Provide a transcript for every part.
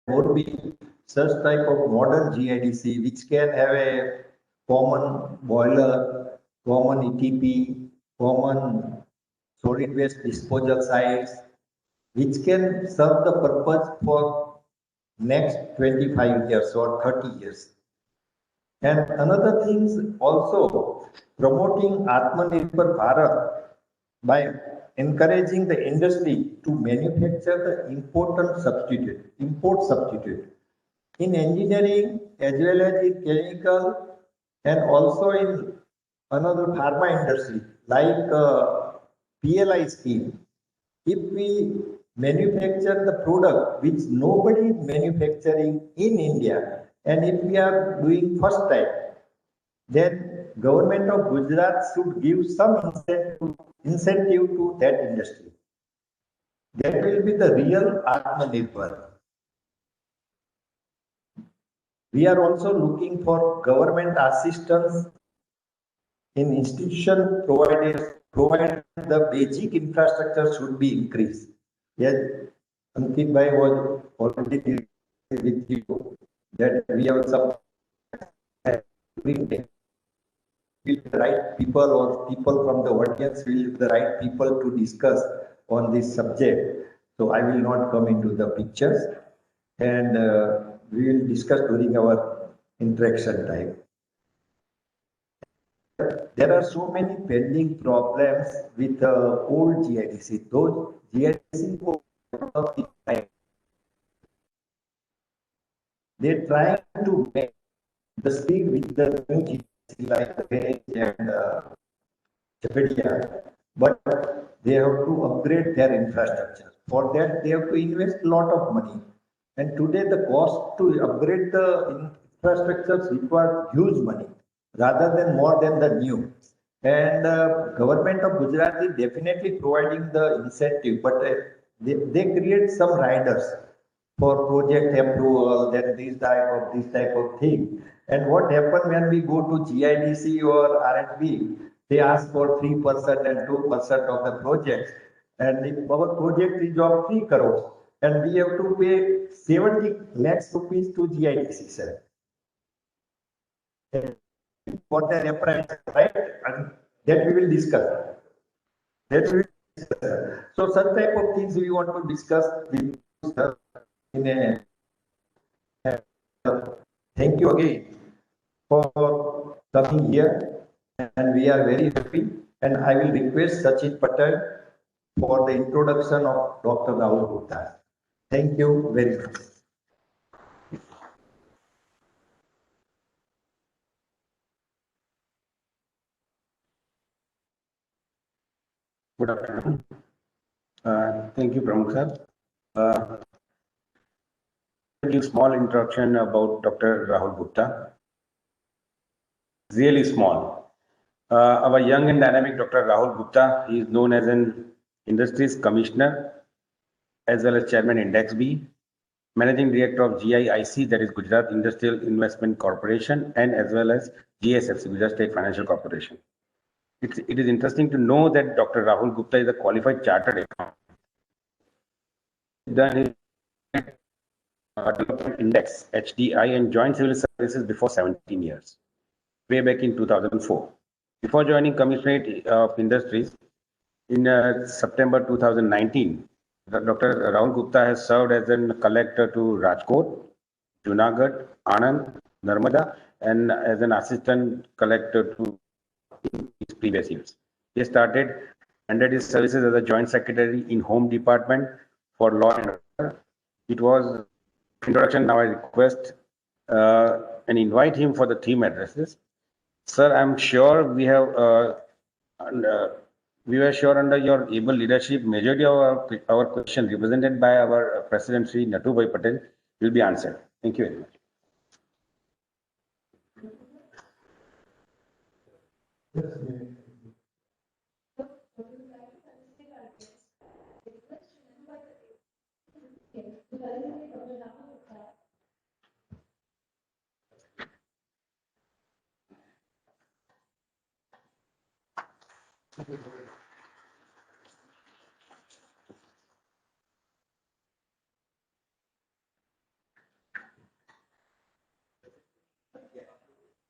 Morbi such type of modern GIDC which can have a common boiler, common ETP, common solid waste disposal sites, which can serve the purpose for next 25 years or 30 years. And another thing is also promoting Atmanirbhar Bharat by encouraging the industry to manufacture the import substitute in engineering as well as in chemical and also in another pharma industry like PLI scheme. If we manufacture the product which nobody is manufacturing in India, and if we are doing first time, then government of Gujarat should give some incentive to that industry. That will be the real Atmanirbhar. We are also looking for government assistance in institution provide the basic infrastructure should be increased. Yes, Ankit Bhai was already with you that we have some with the right people or people from the audience will the right people to discuss on this subject. So I will not come into the pictures and we will discuss during our interaction time. There are so many pending problems with old GIDC. Those GIDC they try to make the speed with the new GIDC like Range and Chapetia, but they have to upgrade their infrastructure. For that, they have to invest a lot of money. And today, the cost to upgrade the infrastructures requires huge money rather than more than the new. And government of Gujarat is definitely providing the incentive, but they create some riders for project approval, then this type of thing. And what happen when we go to GIDC or RHB, they ask for 3% and 2% of the project. And if our project is of 3 crores, and we have to pay 70 lakhs rupees to GIDC, sir. For the reference, right? And that we will discuss. That we will discuss. So such type of things we want to discuss with in a thank you again for coming here, and we are very happy. And I will request Sachin Patel for the introduction of Dr. Rahul Gupta. Thank you very much. Good afternoon. Thank you, Pramukh sir. Give small introduction about Dr. Rahul Gupta. Really small. Our young and dynamic Dr. Rahul Gupta, he is known as an industries commissioner as well as chairman Index B, managing director of GIIC, that is Gujarat Industrial Investment Corporation, and as well as GSFC, Gujarat State Financial Corporation. It is interesting to know that Dr. Rahul Gupta is a qualified chartered accountant. Done his development index HDI and joined civil services before 17 years, way back in 2004. Before joining Commissionerate of Industries in September 2019, Dr. Rahul Gupta has served as a collector to Rajkot, Junagadh, Anand, Narmada, and as an assistant collector to his previous years. He started under his services as a joint secretary in Home Department for Law and Order. It was introduction. Now I request and invite him for the theme addresses. Sir, I'm sure we were sure under your able leadership, majority of our question represented by our President Sri Natubhai Patel will be answered. Thank you very much.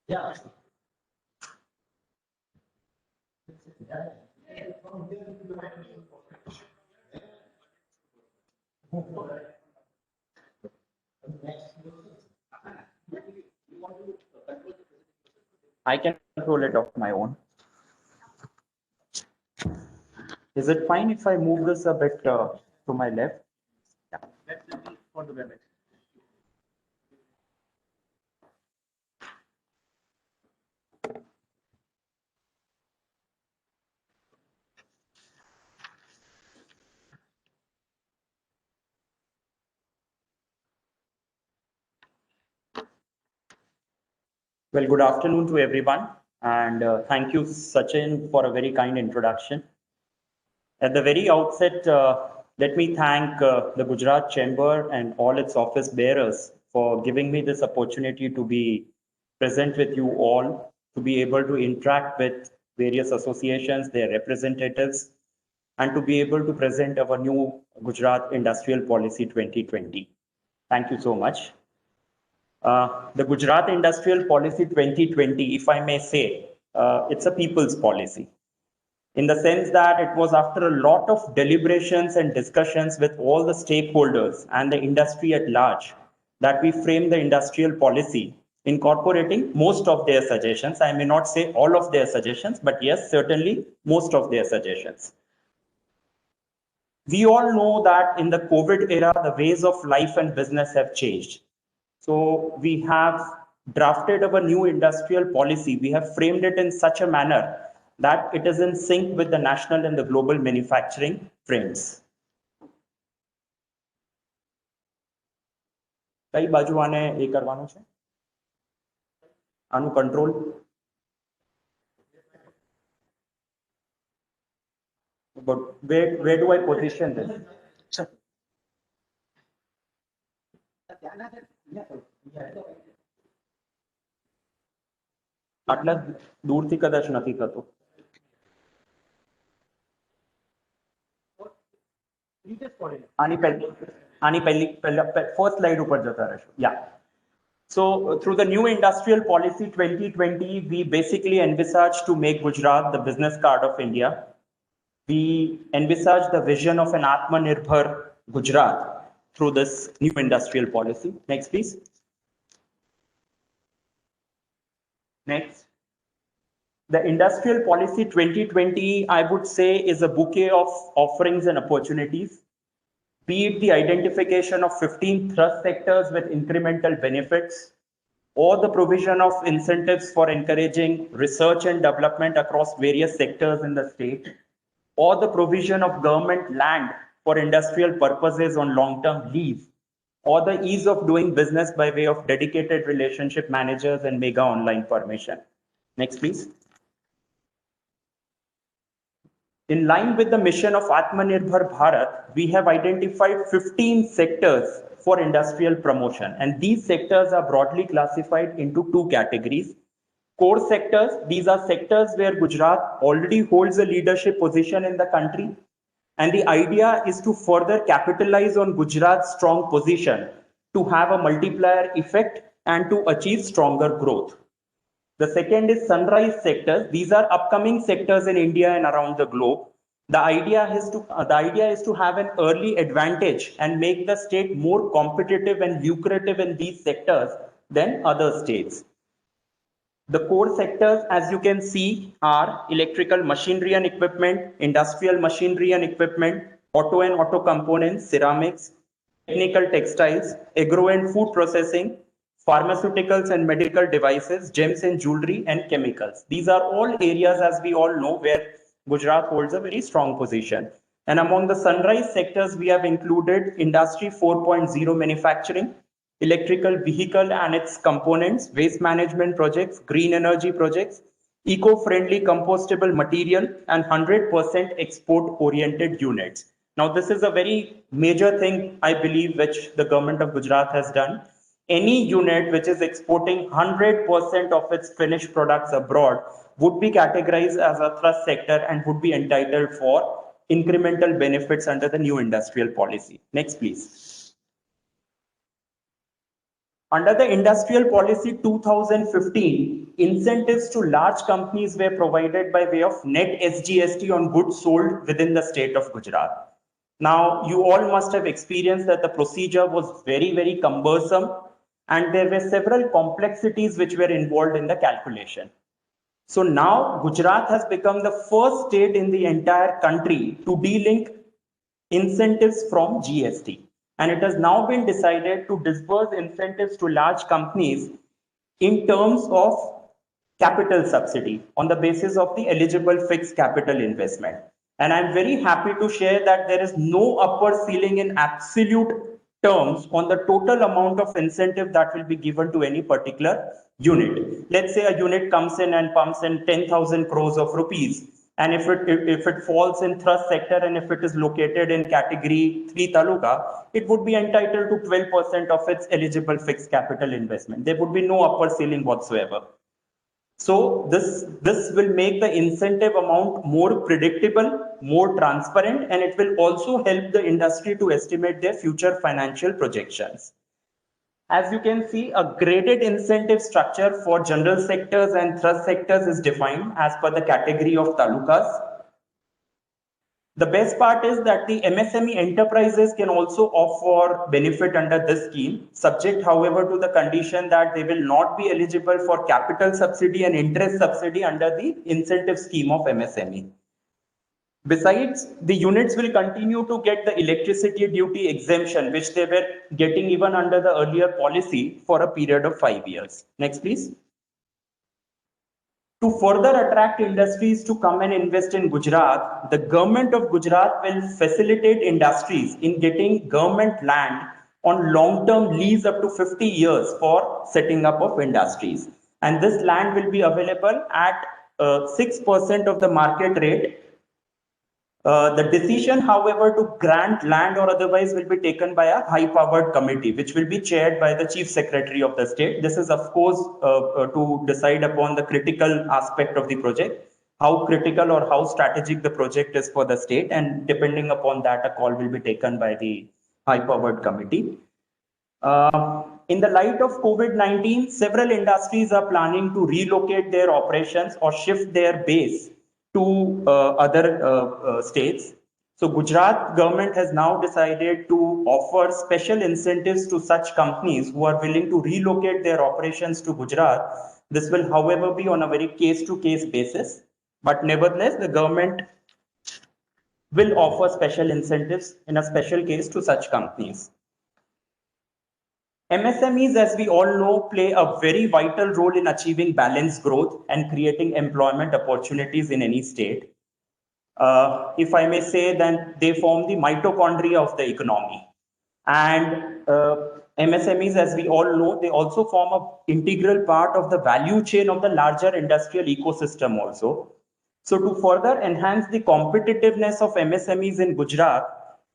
Yeah. I can control it of my own. Is it fine if I move this a bit to my left? Well, good afternoon to everyone, and thank you, Sachin, for a very kind introduction. At the very outset, let me thank the Gujarat Chamber and all its office bearers for giving me this opportunity to be present with you all, to be able to interact with various associations, their representatives, and to be able to present our new Gujarat Industrial Policy 2020. Thank you so much. The Gujarat Industrial Policy 2020, if I may say, it's a people's policy, in the sense that it was after a lot of deliberations and discussions with all the stakeholders and the industry at large that we framed the industrial policy, incorporating most of their suggestions. I may not say all of their suggestions, but yes, certainly most of their suggestions. We all know that in the COVID era, the ways of life and business have changed. So we have drafted our new industrial policy. We have framed it in such a manner that it is in sync with the national and the global manufacturing frames. કઈ બાજુ આને એ કરવાનું છે આનું control but where do I position this? આટલા દૂરથી કદાચ નથી થતું. આની પહેલી ફર્સ્ટ સ્લાઇડ ઉપર જતા રહેશો. Yeah. So through the new industrial policy 2020, we basically envisage to make Gujarat the business card of India. We envisage the vision of an Atmanirbhar Gujarat through this new industrial policy. Next, please. Next. The Industrial Policy 2020, I would say, is a bouquet of offerings and opportunities, be it the identification of 15 thrust sectors with incremental benefits, or the provision of incentives for encouraging research and development across various sectors in the state, or the provision of government land for industrial purposes on long-term lease, or the ease of doing business by way of dedicated relationship managers and mega online permission. Next, please. In line with the mission of Atmanirbhar Bharat, we have identified 15 sectors for industrial promotion, and these sectors are broadly classified into two categories. Core sectors, these are sectors where Gujarat already holds a leadership position in the country, and the idea is to further capitalize on Gujarat's strong position to have a multiplier effect and to achieve stronger growth. The second is sunrise sectors. These are upcoming sectors in India and around the globe. The idea is to have an early advantage and make the state more competitive and lucrative in these sectors than other states. The core sectors, as you can see, are electrical machinery and equipment, industrial machinery and equipment, auto and auto components, ceramics, technical textiles, agro and food processing, pharmaceuticals and medical devices, gems and jewelry, and chemicals. These are all areas, as we all know, where Gujarat holds a very strong position. And among the sunrise sectors, we have included Industry 4.0 manufacturing, electrical vehicle and its components, waste management projects, green energy projects, eco-friendly compostable material, and 100% export-oriented units. Now, this is a very major thing, I believe, which the government of Gujarat has done. Any unit which is exporting 100% of its finished products abroad would be categorized as a thrust sector and would be entitled for incremental benefits under the new industrial policy. Next, please. Under the Industrial Policy 2015, incentives to large companies were provided by way of net SGST on goods sold within the state of Gujarat. Now, you all must have experienced that the procedure was very, very cumbersome, and there were several complexities which were involved in the calculation. So now Gujarat has become the first state in the entire country to delink incentives from GST. And it has now been decided to disburse incentives to large companies in terms of capital subsidy on the basis of the eligible fixed capital investment. And I'm very happy to share that there is no upper ceiling in absolute terms on the total amount of incentive that will be given to any particular unit. Let's say a unit comes in and pumps in 10,000 crores of rupees. And if it falls in thrust sector and if it is located in category 3 taluka, it would be entitled to 12% of its eligible fixed capital investment. There would be no upper ceiling whatsoever. So this will make the incentive amount more predictable, more transparent, and it will also help the industry to estimate their future financial projections. As you can see, a graded incentive structure for general sectors and thrust sectors is defined as per the category of talukas. The best part is that the MSME enterprises can also offer benefit under this scheme, subject, however, to the condition that they will not be eligible for capital subsidy and interest subsidy under the incentive scheme of MSME. Besides, the units will continue to get the electricity duty exemption, which they were getting even under the earlier policy for a period of 5 years. Next, please. To further attract industries to come and invest in Gujarat, the government of Gujarat will facilitate industries in getting government land on long-term lease up to 50 years for setting up of industries. And this land will be available at 6% of the market rate. The decision, however, to grant land or otherwise will be taken by a high-powered committee, which will be chaired by the Chief Secretary of the state. This is, of course, to decide upon the critical aspect of the project, how critical or how strategic the project is for the state, and depending upon that, a call will be taken by the high-powered committee. In the light of COVID-19, several industries are planning to relocate their operations or shift their base to other states. So Gujarat government has now decided to offer special incentives to such companies who are willing to relocate their operations to Gujarat. This will, however, be on a very case-to-case basis, but nevertheless, the government will offer special incentives in a special case to such companies. MSMEs, as we all know, play a very vital role in achieving balanced growth and creating employment opportunities in any state. If I may say, then they form the mitochondria of the economy. And MSMEs, as we all know, they also form an integral part of the value chain of the larger industrial ecosystem also. So to further enhance the competitiveness of MSMEs in Gujarat,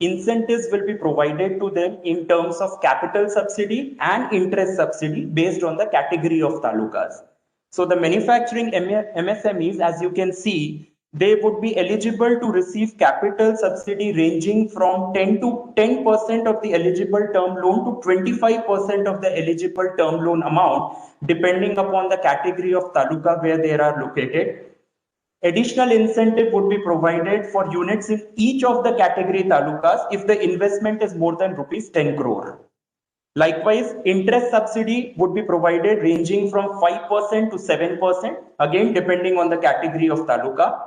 incentives will be provided to them in terms of capital subsidy and interest subsidy based on the category of talukas. So the manufacturing MSMEs, as you can see, they would be eligible to receive capital subsidy ranging from 10% of the eligible term loan to 25% of the eligible term loan amount, depending upon the category of taluka where they are located. Additional incentive would be provided for units in each of the category talukas if the investment is more than rupees 10 crore. Likewise, interest subsidy would be provided ranging from 5% to 7%, again depending on the category of taluka.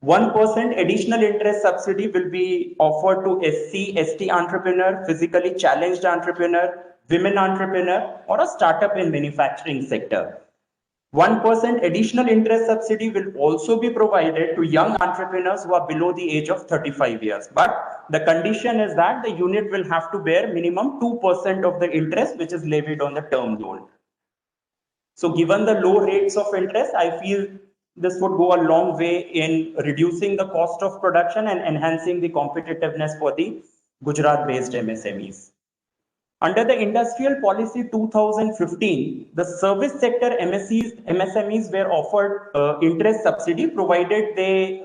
1% additional interest subsidy will be offered to SC, ST entrepreneur, physically challenged entrepreneur, women entrepreneur, or a startup in manufacturing sector. 1% additional interest subsidy will also be provided to young entrepreneurs who are below the age of 35 years. But the condition is that the unit will have to bear minimum 2% of the interest which is levied on the term loan. So given the low rates of interest, I feel this would go a long way in reducing the cost of production and enhancing the competitiveness for the Gujarat-based MSMEs. Under the Industrial Policy 2015, the service sector MSMEs were offered interest subsidy provided they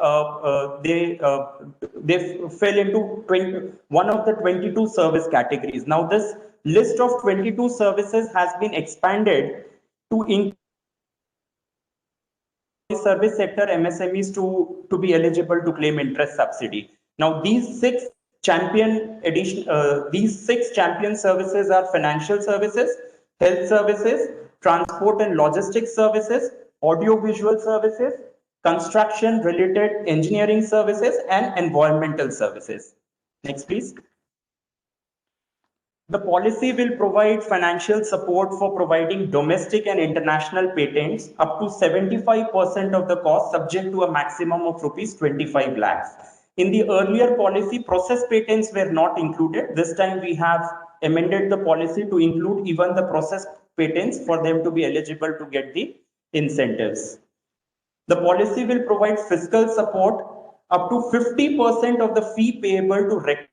fell into one of the 22 service categories. Now this list of 22 services has been expanded to include service sector MSMEs to be eligible to claim interest subsidy. Now, these six champion services are financial services, health services, transport and logistics services, audiovisual services, construction related engineering services, and environmental services. Next, please. The policy will provide financial support for providing domestic and international patents up to 75% of the cost, subject to a maximum of rupees 25 lakhs. In the earlier policy, process patents were not included. This time we have amended the policy to include even the process patents for them to be eligible to get the incentives. The policy will provide fiscal support up to 50% of the fee payable to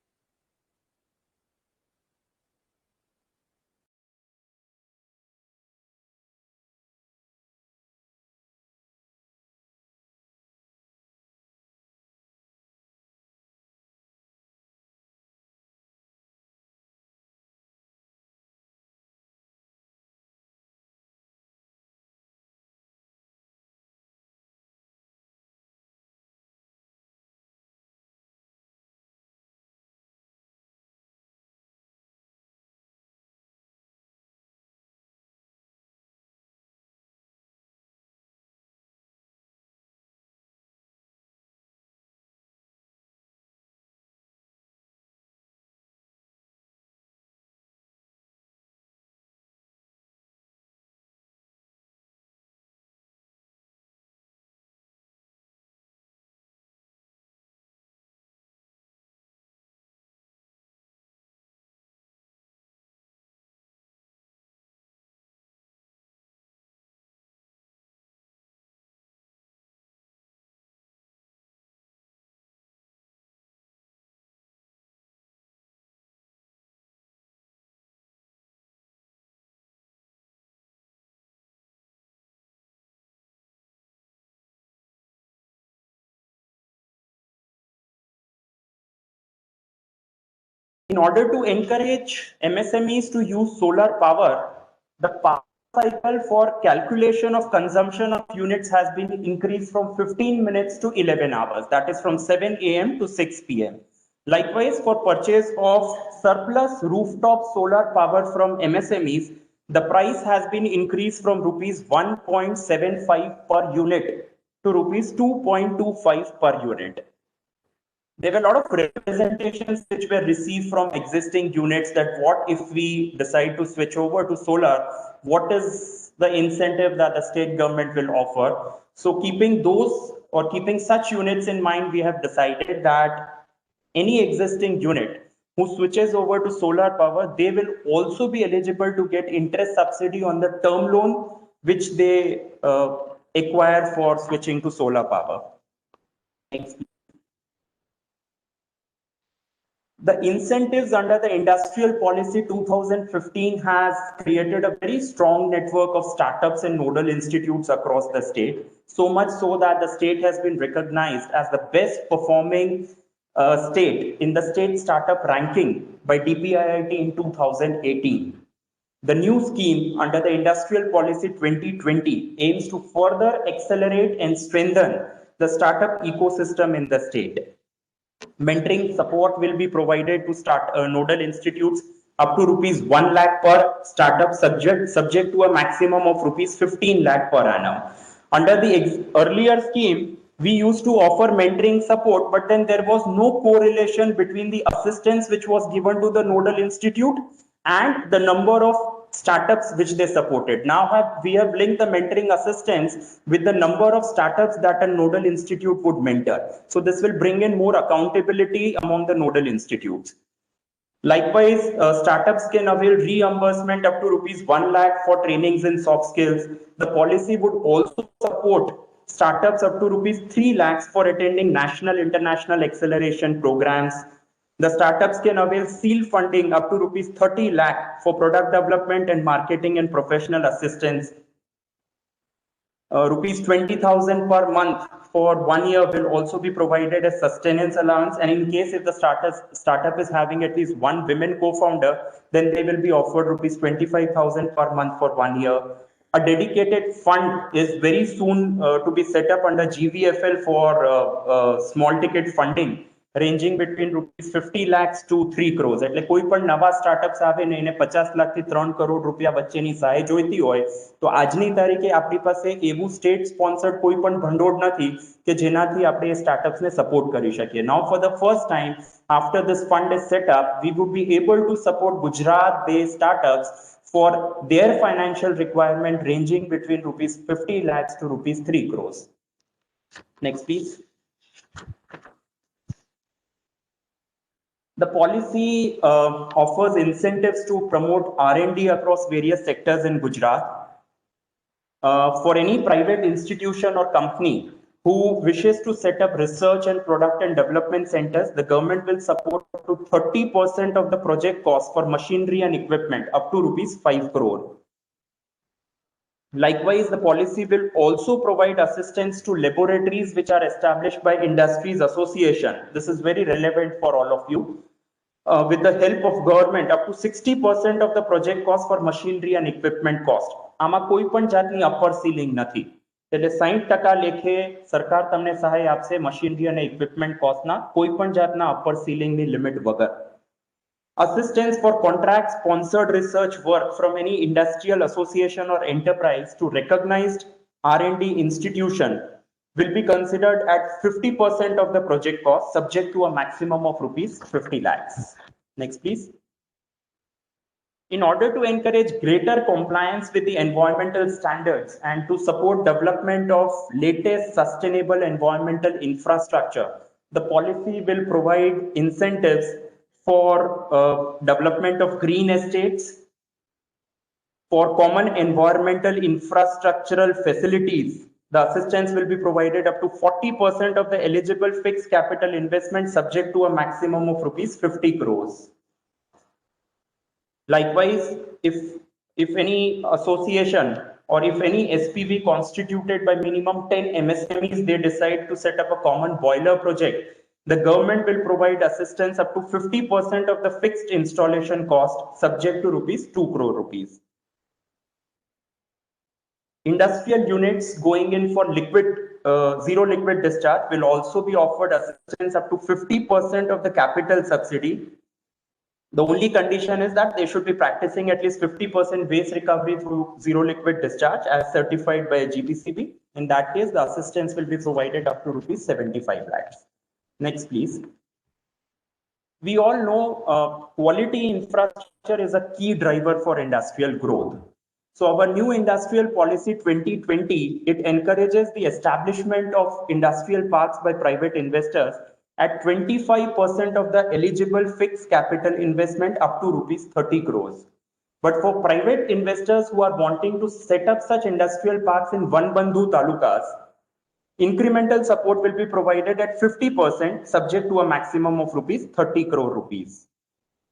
In order to encourage MSMEs to use solar power, the power cycle for calculation of consumption of units has been increased from 15 minutes to 11 hours. That is from 7 a.m. to 6 p.m. Likewise, for purchase of surplus rooftop solar power from MSMEs, the price has been increased from rupees 1.75 per unit to rupees 2.25 per unit. There were a lot of representations which were received from existing units that what if we decide to switch over to solar, what is the incentive that the state government will offer? So keeping those or keeping such units in mind, we have decided that any existing unit who switches over to solar power, they will also be eligible to get interest subsidy on the term loan which they acquire for switching to solar power. Next. The incentives under the Industrial Policy 2015 has created a very strong network of startups and nodal institutes across the state. So much so that the state has been recognized as the best performing state in the state startup ranking by DPIIT in 2018. The new scheme under the Industrial Policy 2020 aims to further accelerate and strengthen the startup ecosystem in the state. Mentoring support will be provided to start nodal institutes up to rupees 1 lakh per startup, subject to a maximum of rupees 15 lakh per annum. Under the earlier scheme, we used to offer mentoring support, but then there was no correlation between the assistance which was given to the nodal institute and the number of startups which they supported. Now we have linked the mentoring assistance with the number of startups that a nodal institute would mentor. So this will bring in more accountability among the nodal institutes. Likewise, startups can avail reimbursement up to rupees 1 lakh for trainings in soft skills. The policy would also support startups up to rupees 3 lakhs for attending national international acceleration programs. The startups can avail SEAL funding up to rupees 30 lakh for product development and marketing and professional assistance. Rupees 20,000 per month for 1 year will also be provided as sustenance allowance. And in case if the startup is having at least one women co-founder, then they will be offered rupees 25,000 per month for 1 year. A dedicated fund is very soon to be set up under GVFL for small ticket funding, ranging between rupees 50 lakhs to 3 crores. એટલે કોઈ પણ નવા startups આવે ને એને 50 લાખ થી 3 કરોડ રૂપિયા વચ્ચેની સહાય જોઈતી હોય તો આજની તારીખે આપણી પાસે એવું સ્ટેટ સ્પોન્સર્ડ કોઈ પણ ભંડોળ નથી કે જેનાથી આપણે એ સ્ટાર્ટઅપ્સને સપોર્ટ કરી શકીએ. Now for the first time after this fund is set up, we would be able to support Gujarat based startups for their financial requirement ranging between rupees 50 lakhs to rupees 3 crores. Next please. The policy offers incentives to promote R&D across various sectors in Gujarat. For any private institution or company who wishes to set up research and product and development centers, the government will support to 30% of the project cost for machinery and equipment up to rupees 5 crore. Likewise, the policy will also provide assistance to laboratories which are established by Industries Association. This is very relevant for all of you. With the help of government, up to 60% of the project cost for machinery and equipment cost. આમાં કોઈ પણ જાતની upper ceiling નથી. એટલે 60% લેખે સરકાર તમને સહાય આપશે મશીનરી અને ઇક્વિપમેન્ટ કોસ્ટના, કોઈ પણ જાતના અપર સીલિંગની લિમિટ વગર. Assistance for contract sponsored research work from any industrial association or enterprise to recognized R&D institution will be considered at 50% of the project cost, subject to a maximum of rupees 50 lakhs. Next, please. In order to encourage greater compliance with the environmental standards and to support development of latest sustainable environmental infrastructure, the policy will provide incentives for development of green estates, for common environmental infrastructural facilities. The assistance will be provided up to 40% of the eligible fixed capital investment, subject to a maximum of rupees 50 crores. Likewise, if any association or if any SPV constituted by minimum 10 MSMEs, they decide to set up a common boiler project, the government will provide assistance up to 50% of the fixed installation cost, subject to rupees 2 crore rupees. Industrial units going in for zero liquid discharge will also be offered assistance up to 50% of the capital subsidy. The only condition is that they should be practicing at least 50% waste recovery through zero liquid discharge as certified by a GPCB. In that case, the assistance will be provided up to rupees 75 lakhs. Next, please. We all know quality infrastructure is a key driver for industrial growth. So our new industrial policy 2020, it encourages the establishment of industrial parks by private investors at 25% of the eligible fixed capital investment up to rupees 30 crores. But for private investors who are wanting to set up such industrial parks in Vanbandhu talukas, incremental support will be provided at 50%, subject to a maximum of rupees 30 crore rupees.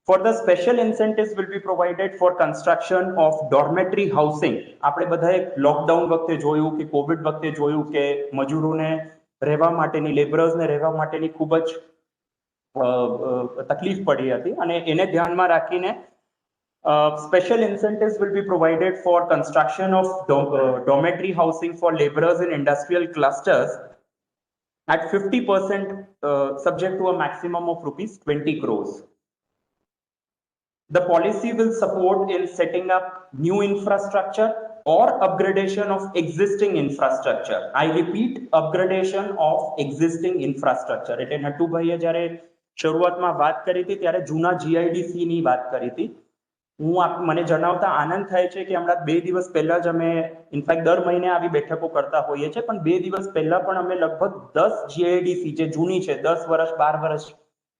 Further special incentives will be provided for construction of dormitory housing. આપણે બધાએ lockdown વખતે જોયું કે Covid વખતે જોયું કે મજૂરોને રહેવા માટેની લેબરર્સને રહેવા માટેની ખૂબ જ તકલીફ પડી હતી અને એને ધ્યાનમાં રાખીને special incentives will be provided for construction of dormitory housing for laborers in industrial clusters at 50%, subject to a maximum of rupees 20 crores. The policy will support in setting up new infrastructure or upgradation of existing infrastructure. I repeat, upgradation of existing infrastructure. એટલે નટુભાઈએ જ્યારે શરૂઆતમાં વાત કરી હતી ત્યારે જૂના GIDC ની વાત કરી હતી. મને જણાવતા આનંદ થાય છે કે હમણાં 2 દિવસ પહેલા જ અમે ઇનફેક્ટ દર મહિને આવી બેઠકો કરતા હોઈએ છે, પણ 2 દિવસ પહેલા પણ અમે લગભગ 10 GIDC જે જૂની છે 10 વર્ષ 12 વર્ષ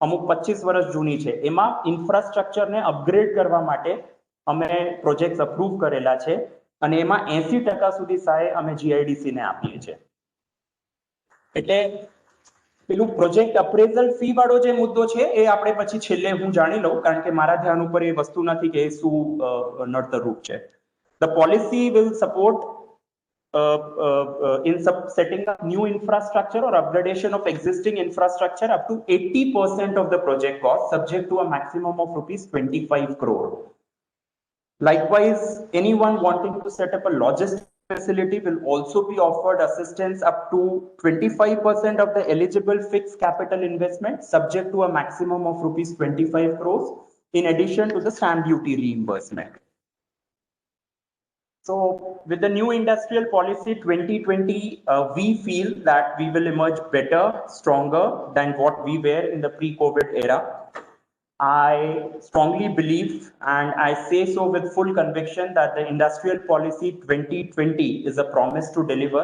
અમુક 25 વર્ષ જૂની છે એમાં ઇન્ફ્રાસ્ટ્રક્ચરને અપગ્રેડ કરવા માટે અમે પ્રોજેક્ટ્સ અપ્રૂવ કરેલા છે અને એમાં 80% સુધી સહાય અમે GIDC ને આપીએ છીએ. એટલે પેલું પ્રોજેક્ટ અપ્રેઝલ ફી વાળો જે મુદ્દો છે એ આપણે પછી છેલ્લે હું જાણી લઉં કારણ કે મારા ધ્યાન ઉપર એ વસ્તુ નથી કે શું નડતરરૂપ છે. The policy will support setting up new infrastructure or upgradation of existing infrastructure up to 80% of the project cost, subject to a maximum of rupees 25 crore. Likewise, anyone wanting to set up a logistics facility will also be offered assistance up to 25% of the eligible fixed capital investment, subject to a maximum of rupees 25 crores, in addition to the stamp duty reimbursement. So with the new industrial policy 2020, we feel that we will emerge better, stronger than what we were in the pre-COVID era. I strongly believe, and I say so with full conviction, that the industrial policy 2020 is a promise to deliver.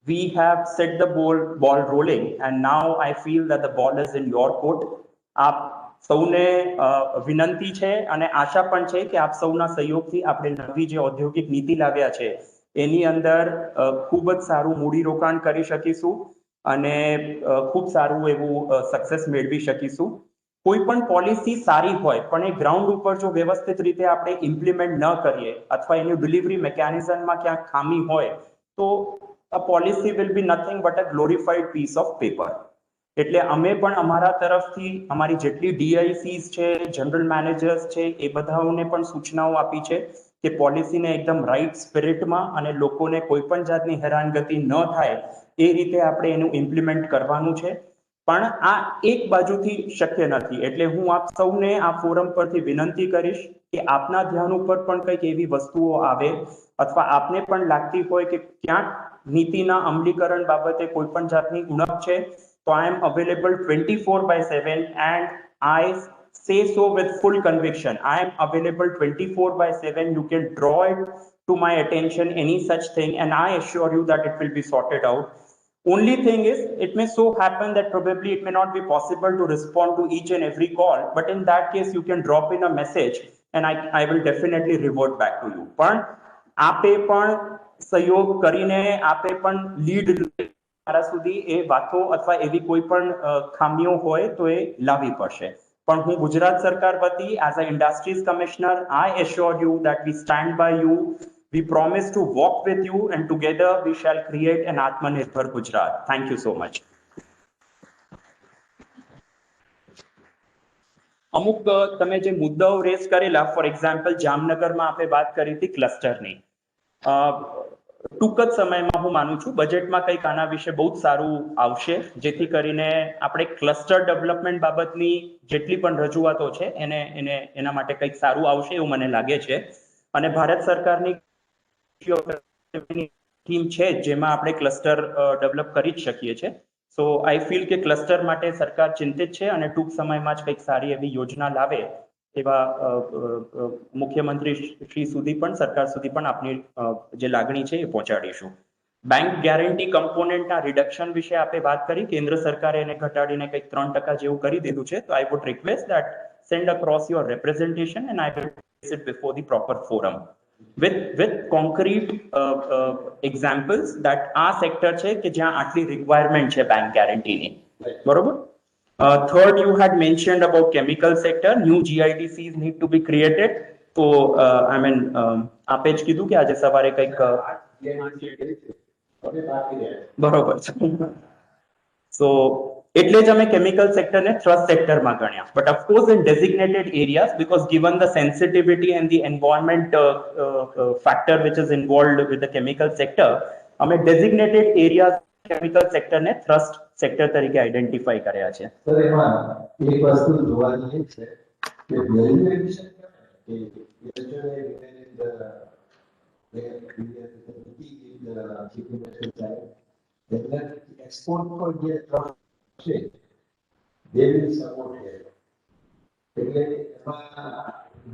We have set the ball rolling, and now I feel that the ball is in your court. આપ સૌને વિનંતી છે અને આશા પણ છે કે આપ સૌના સહયોગથી આપણે નવી જે ઔદ્યોગિક નીતિ લાવ્યા છે એની અંદર ખૂબ જ સારું મૂડીરોકાણ કરી શકીશું અને ખૂબ સારું એવું સક્સેસ મેળવી શકીશું. કોઈ પણ પોલિસી સારી હોય પણ એ ગ્રાઉન્ડ ઉપર જો વ્યવસ્થિત રીતે આપણે ઇમ્પ્લિમેન્ટ ન કરીએ અથવા એની ડિલિવરી મિકેનિઝમમાં ક્યાંક ખામી હોય તો a policy will be nothing but a glorified piece of paper. એટલે અમે પણ અમારા તરફથી અમારી જેટલી DICs છે, જનરલ મેનેજર્સ છે, એ બધાઓને પણ સૂચનાઓ આપી છે કે પોલિસીને એકદમ રાઈટ સ્પિરિટમાં અને લોકોને કોઈ પણ જાતની હેરાનગતિ ન થાય એ રીતે આપણે એનું ઇમ્પ્લિમેન્ટ કરવાનું છે. પણ આ એક બાજુથી શક્ય નથી. એટલે હું આપ સૌને આ ફોરમ પરથી વિનંતી કરીશ કે આપના ધ્યાન ઉપર પણ કંઈક એવી વસ્તુઓ આવે અથવા આપને પણ લાગતી હોય કે ક્યાંક નીતિના અમલીકરણ બાબતે કોઈ પણ જાતની ઉણપ છે તો I am available 24/7 and I say so with full conviction. I am available 24/7. You can draw it to my attention, any such thing, and I assure you that it will be sorted out. Only thing is, it may so happen that probably it may not be possible to respond to each and every call, but in that case, you can drop in a message and I will definitely revert back to you. પણ આપે પણ સહયોગ કરીને આપે પણ lead મારા સુધી એ વાતો અથવા એવી કોઈ પણ ખામીઓ હોય તો એ લાવવી પડશે. પણ હું ગુજરાત સરકાર વતી as an industries commissioner, I assure you that we stand by you. We promise to walk with you and together we shall create an Atmanirbhar Gujarat. Thank you so much. અમુક તમે જે મુદ્દાઓ રેસ કરેલા, for example જામનગરમાં આપણે વાત કરી હતી ક્લસ્ટરની. ટૂંક જ સમયમાં હું માનું છું બજેટમાં કંઈક આના વિશે બહુ જ સારું આવશે જેથી કરીને આપણે ક્લસ્ટર ડેવલપમેન્ટ બાબતની જેટલી પણ રજૂઆતો છે એના માટે કંઈક સારું આવશે એવું મને લાગે છે. અને ભારત સરકારની ટીમ છે જેમાં આપણે ક્લસ્ટર ડેવલપ કરી જ શકીએ છીએ. સો આઈ ફીલ કે ક્લસ્ટર માટે સરકાર ચિંતિત છે અને ટૂંક સમયમાં જ કંઈક સારી એવી યોજના લાવે એવા મુખ્યમંત્રી શ્રી સુધી પણ સરકાર સુધી પણ આપની જે લાગણી છે એ પહોંચાડીશું. બેંક ગેરંટી કમ્પોનેન્ટના રિડક્શન વિશે આપણે વાત કરી. કેન્દ્ર સરકારે એને ઘટાડીને કંઈક 3% જેવું કરી દીધું છે. તો I would request that send across your representation and I will place it before the proper forum with concrete examples that આ સેક્ટર છે કે જ્યાં આટલી રિક્વાયરમેન્ટ છે બેંક ગેરંટીની. બરોબર. Third, you had mentioned about chemical sector. New GIDCs need to be created. So, I mean, આપે જ કીધું કે આજે સવારે કંઈક બરોબર છે. So, એટલે જ અમે chemical sector ને thrust sector માં ગણ્યા. But of course, in designated areas, because given the sensitivity and the environment factor which is involved with the chemical sector, અમે designated areas chemical sector ને thrust sector તરીકે identify કર્યા છે. Sir એમાં એક વસ્તુ જોવાની એ છે કે વેલ્યુ એડિશન એક્સપોર્ટ પર જે છે they will support it. એટલે એમાં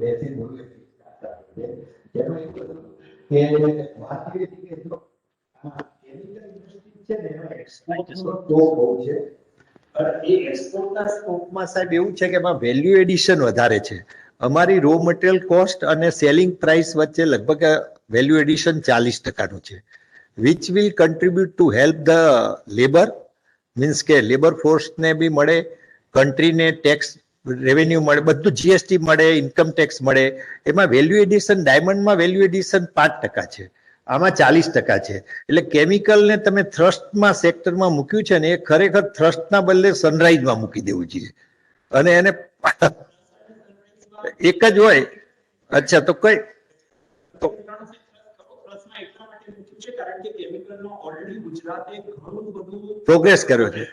બેથી બોલે જેમાં એક કે વાત એ છે કે જો કેમિકલ ઇન્ડસ્ટ્રી છે ને એમાં એક્સપોર્ટનો સ્કોપ બહુ છે. એ એક્સપોર્ટના સ્કોપમાં સાહેબ એવું છે કે એમાં વેલ્યુ એડિશન વધારે છે. અમારી રો મટીરિયલ કોસ્ટ અને સેલિંગ પ્રાઇસ વચ્ચે લગભગ વેલ્યુ એડિશન 40%નું છે, which will contribute to help the labour, means કે લેબર ફોર્સને બી મળે, કન્ટ્રીને ટેક્સ રેવન્યુ મળે, બધું GST મળે, ઇન્કમ ટેક્સ મળે. એમાં વેલ્યુ એડિશન ડાયમંડમાં વેલ્યુ એડિશન 5% છે આમાં 40% છે. એટલે કેમિકલને તમે થ્રસ્ટમાં સેક્ટરમાં મૂક્યું છે ને એ ખરેખર થ્રસ્ટના બદલે સનરાઈઝમાં મૂકી દેવું જોઈએ અને એને એક જ હોય. અચ્છા તો કઈ પ્રોગ્રેસ કર્યો છે.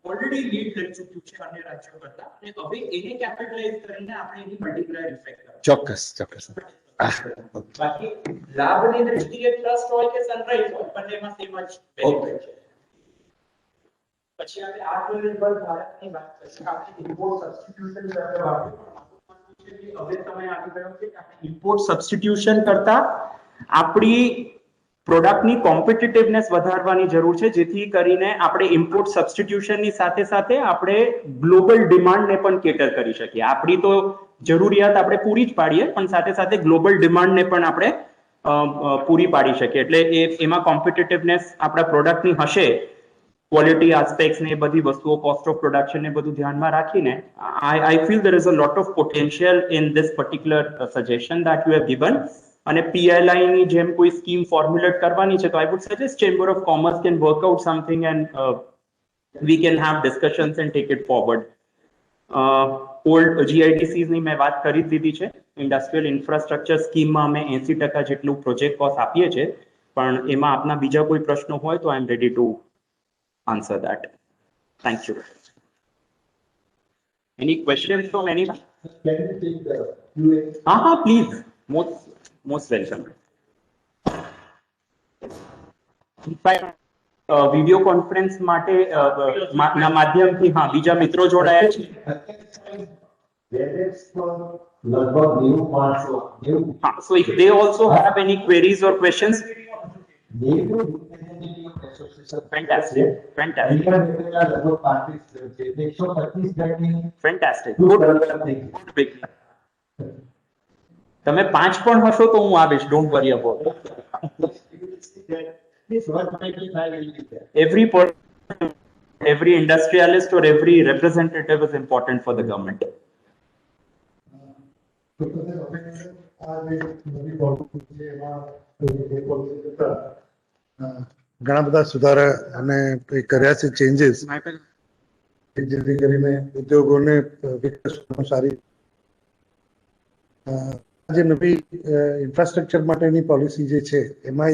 ઓલરેડી લીડ કરી ચૂક્યું છે અન્ય રાજ્યો કરતા અને હવે એને કેપિટલાઇઝ કરીને આપણે એની મલ્ટીપ્લાયર ઇફેક્ટ ચોક્કસ. બાકી લાભની દ્રષ્ટિએ ટ્રસ્ટ હોય કે સનરાઈઝ હોય બંનેમાં સેમ જ benefit છે. પછી આપણે આત્મનિર્ભર ભારતની વાત કરીએ આપણે ઇમ્પોર્ટ સબસ્ટિટ્યુશન કરવા વાપર્યું હવે તમે આગળ ગયો કે આપણે ઇમ્પોર્ટ સબસ્ટિટ્યુશન કરતા આપણી પ્રોડક્ટની કોમ્પિટિટિવનેસ વધારવાની જરૂર છે જેથી કરીને આપણે ઇમ્પોર્ટ સબસ્ટિટ્યુશનની સાથે સાથે આપણે ગ્લોબલ ડિમાન્ડને પણ કેટર કરી શકીએ. આપણી તો જરૂરિયાત આપણે પૂરી જ પાડીએ પણ સાથે સાથે ગ્લોબલ ડિમાન્ડને પણ આપણે પૂરી પાડી શકીએ. એટલે એમાં કોમ્પિટિટિવનેસ આપણા પ્રોડક્ટની હશે, ક્વોલિટી આસ્પેક્ટ્સ ને એ બધી વસ્તુઓ, કોસ્ટ ઓફ પ્રોડક્શન ને બધું ધ્યાનમાં રાખીને I feel there is a lot of potential in this particular suggestion that you have given. અને PLI ની જેમ કોઈ સ્કીમ ફોર્મ્યુલેટ કરવાની છે તો I would suggest Chamber of Commerce can work out something and we can have discussions and take it forward. Old GIDCs ની મેં વાત કરી દીધી છે. ઇન્ડસ્ટ્રીયલ ઇન્ફ્રાસ્ટ્રક્ચર સ્કીમમાં અમે 80% જેટલું પ્રોજેક્ટ કોસ્ટ આપીએ છીએ પણ એમાં આપના બીજા કોઈ પ્રશ્નો હોય તો I am ready to answer that. Thank you. Any questions from anyone? Please. Most welcome. Video conference માટે ના માધ્યમથી બીજા મિત્રો જોડાયા છે. So if they also have any queries or questions. Fantastic. Good. તમે 5 પણ હશો તો હું આવીશ. Don't worry about it. Every industrialist or every representative is important for the government. ઘણા બધા સુધારા અને કર્યા છે ચેન્જીસ જેથી કરીને ઉદ્યોગોને વિકાસ સારી જે નવી ઇન્ફ્રાસ્ટ્રક્ચર માટેની પોલિસી જે છે એમાં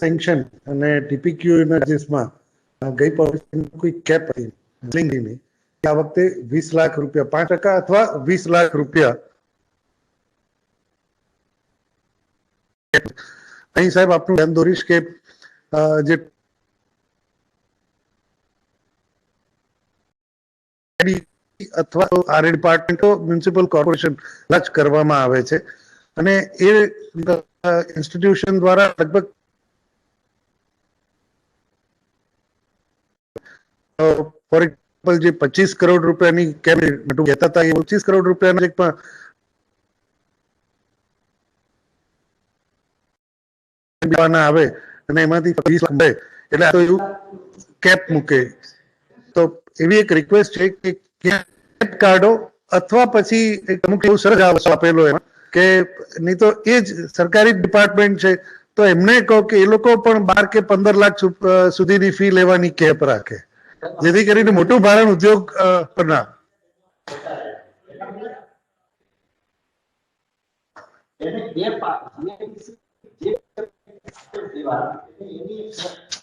સેન્કશન અને TPQ ના કેસમાં ગઈ પોલિસી કોઈ કેપ હતી નહીં. આ વખતે 20 લાખ રૂપિયા 5% અથવા 20 લાખ રૂપિયા. અહીં સાહેબ આપનું ધ્યાન દોરીશ કે જે અથવા તો આ ડિપાર્ટમેન્ટો મ્યુનિસિપલ કોર્પોરેશન જ કરવામાં આવે છે અને એ ઇન્સ્ટિટ્યુશન દ્વારા લગભગ ફોર એક્ઝામ્પલ જે 25 કરોડ રૂપિયાની કેમ કહેતા હતા એ 25 કરોડ રૂપિયાના એક આવે અને એમાંથી 20 લાખ મળે એટલે આ તો એવું કેપ મૂકે. તો એવી એક રિક્વેસ્ટ છે કે કેપ કાઢો અથવા પછી અમુક એવું સરસ આપેલો એમાં કે નહીં તો એ જ સરકારી ડિપાર્ટમેન્ટ છે તો એમને કહો કે એ લોકો પણ 12 કે 15 લાખ સુધીની ફી લેવાની કેપ રાખે જેથી કરીને મોટું ભારણ ઉદ્યોગ પર ના.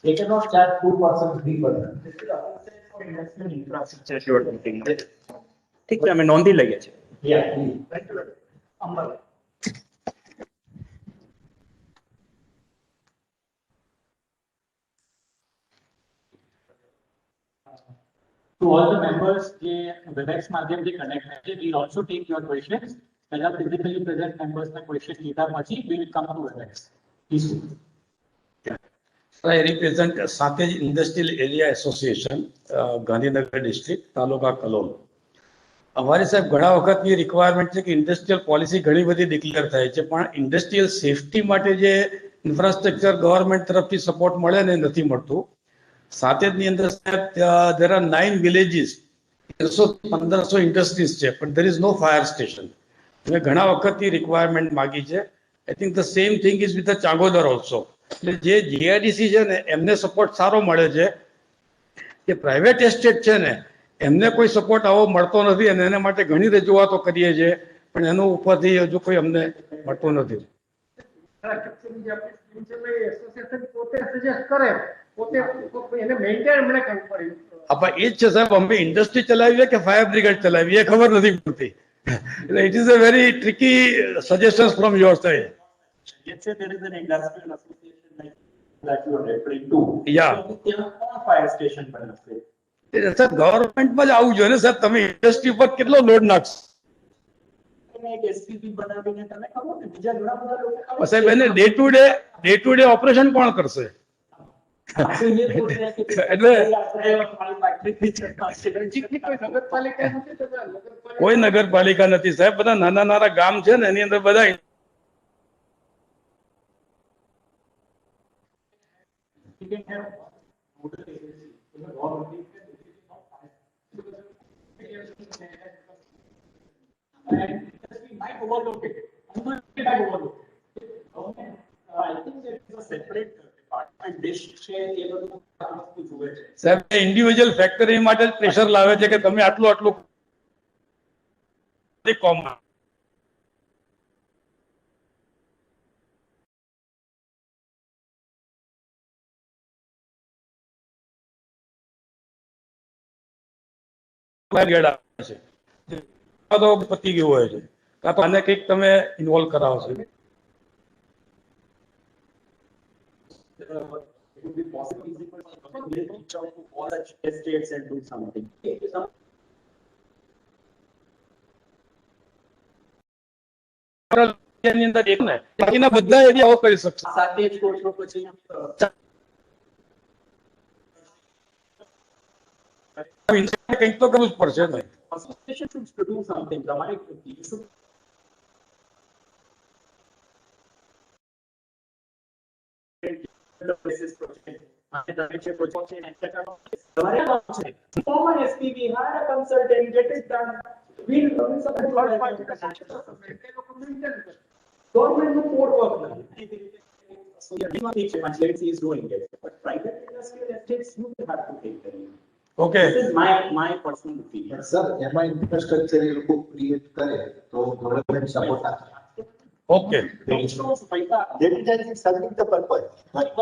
They cannot charge 2%, 3%. ઠીક છે, અમે નોંધી લઈએ છીએ. Yeah, please. To all the members, the WebEx માધ્યમથી connect થાય છે. We'll also take your questions. પહેલા physically present members ના questions લીધા પછી we will come to WebEx. Please. I represent Sathej Industrial Area Association, Gandhinagar district, taluka Kalol. અમારી સાહેબ ઘણા વખતની રિક્વાયરમેન્ટ છે કે ઇન્ડસ્ટ્રીયલ પોલિસી ઘણી બધી ડિક્લેર થાય છે પણ ઇન્ડસ્ટ્રીયલ સેફટી માટે જે ઇન્ફ્રાસ્ટ્રક્ચર ગવર્મેન્ટ તરફથી સપોર્ટ મળે ને નથી મળતું. સાતેજની અંદર there are 9 villages, 1300 industries છે, but there is no fire station. મેં ઘણા વખતથી રિક્વાયરમેન્ટ માગી છે. I think the same thing is with the Changodar also. એટલે જે જીઆઈડીસી છે ને એમને સપોર્ટ સારો મળે છે. જે પ્રાઇવેટ એસ્ટેટ છે ને એમને કોઈ સપોર્ટ આવો મળતો નથી અને એના માટે ઘણી રજૂઆતો કરીએ છીએ, પણ એનો ઉપરથી હજુ કોઈ અમને મળતો નથી. આપણે એ જ છે સાહેબ, અમે ઇન્ડસ્ટ્રી ચલાવીએ કે ફાયર બ્રિગેડ ચલાવીએ એ ખબર નથી પડતી. એટલે it is a very tricky suggestions from your side. Let's say there is an industrial association like that you are referring to. Yeah. તો ત્યાં કોણ fire station બનાવશે? સાહેબ ગવર્મેન્ટમાં જ આવવું જોઈએ ને સાહેબ, તમે ઇન્ડસ્ટ્રી પર કેટલો લોડ નાખશો? તમે એક SPV બનાવીને તમે કરો ને, બીજા ઘણા બધા લોકો કરે સાહેબ છે. એને ડે ટુ ડે ઓપરેશન કોણ કરશે? આપણે એ બોલ રહ્યા કે એટલે આપણે મારી factory ની કોઈ નગરપાલિકા નથી સાહેબ, બધા નાના નાના ગામ છે ને એની અંદર બધા You can have nodal agency. And industry might overlook it. Might overlook it. I think there is a separate department dish છે એ બધું આ વસ્તુ જુએ છે. સાહેબ ઇન્ડિવિજ્યુઅલ ફેક્ટરી માટે પ્રેશર લાવે છે કે તમે આટલું આટલું કોમન. તો પતી ગયું હોય છે, કાં તો આને કંઈક તમે ઇન્વોલ્વ કરાવો છો. It would be possible easy for us to reach out to all the estates and do something. એની અંદર એક ને બાકીના બધા એરિયાઓ કરી શકશે. સાથે જ કહો છો પછી કંઈક તો કરવું જ પડશે ને. association should do something. તમારે you should basis project. અને તમે જે project છે એને તમારે કામ છે. Form an SPV, hire a consultant, get it done. We'll support third party government no port work nahi. So yeah, let's see is doing it. But private industrial estates you will have to take the lead. Okay This is my personal opinion. Sir એમાં infrastructure એ લોકો create કરે તો government support આપે. Okay That is, I think, serving the purpose. But it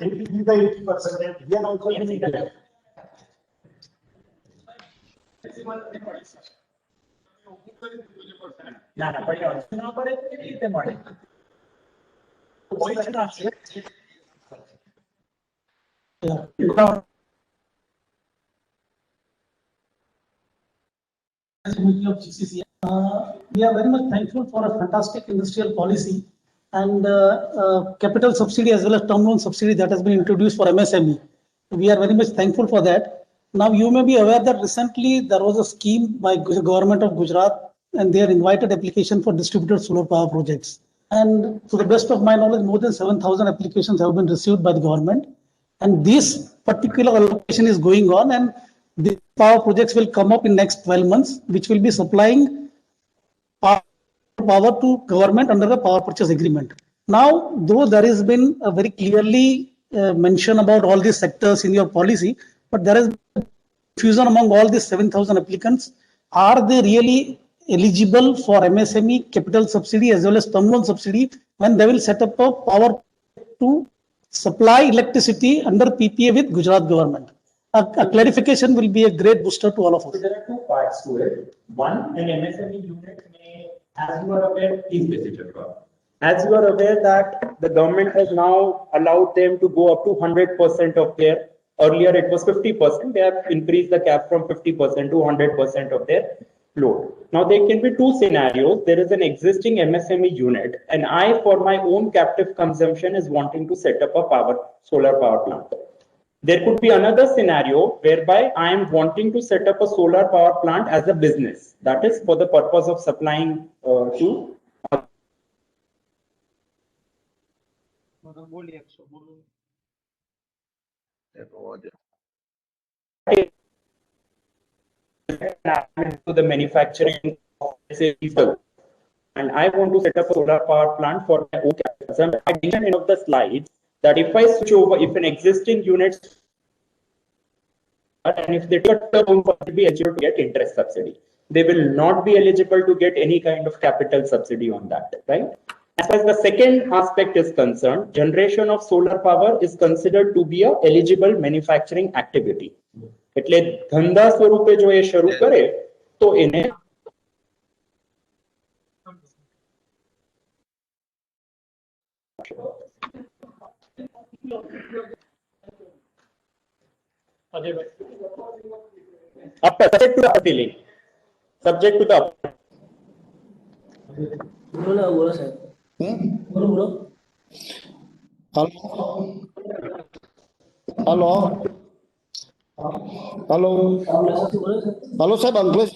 will be the 80%, and we are also doing that. ના ના પણ અડચણ ના પડે તો કેવી રીતે મળે? કોઈ જ ના છે. Committee of GCC. We are very much thankful for a fantastic industrial policy and capital subsidy as well as term loan subsidy that has been introduced for MSME. We are very much thankful for that. Now you may be aware that recently there was a scheme by government of Gujarat and they are invited application for distributed solar power projects. And to the best of my knowledge, more than 7,000 applications have been received by the government. And this particular allocation is going on and the power projects will come up in next 12 months, which will be supplying power to government under the power purchase agreement. Now, though there has been a very clearly mention about all these sectors in your policy, but there is confusion among all these 7,000 applicants. Are they really eligible for MSME capital subsidy as well as term loan subsidy when they will set up a power to supply electricity under PPA with Gujarat government? A clarification will be a great booster to all of So us. there are two parts to it. One, an MSME unit may, as you are aware, please visit your club. As you are aware that the government has now allowed them to go up to 100% of their, earlier it was 50%, they have increased the cap from 50% to 100% of their load. Now there can be two scenarios. There is an existing MSME unit and I for my own captive consumption is wanting to set up a solar power plant. There could be another scenario whereby I am wanting to set up a solar power plant as a business. That is for the purpose of supplying to. to the manufacturing of, say, diesel, and I want to set up a solar power plant for my own capital. So I mentioned in of the slides that if I switch over, if an existing unit, and if they do a term, will be eligible to get interest subsidy. They will not be eligible to get any kind of capital subsidy on that, right? As far as the second aspect is concerned, generation of solar power is considered to be a eligible manufacturing activity. એટલે ધંધા સ્વરૂપે જો એ શરૂ કરે તો એને subject to the appealing, subject to the hello hello hello साहब अंकलेश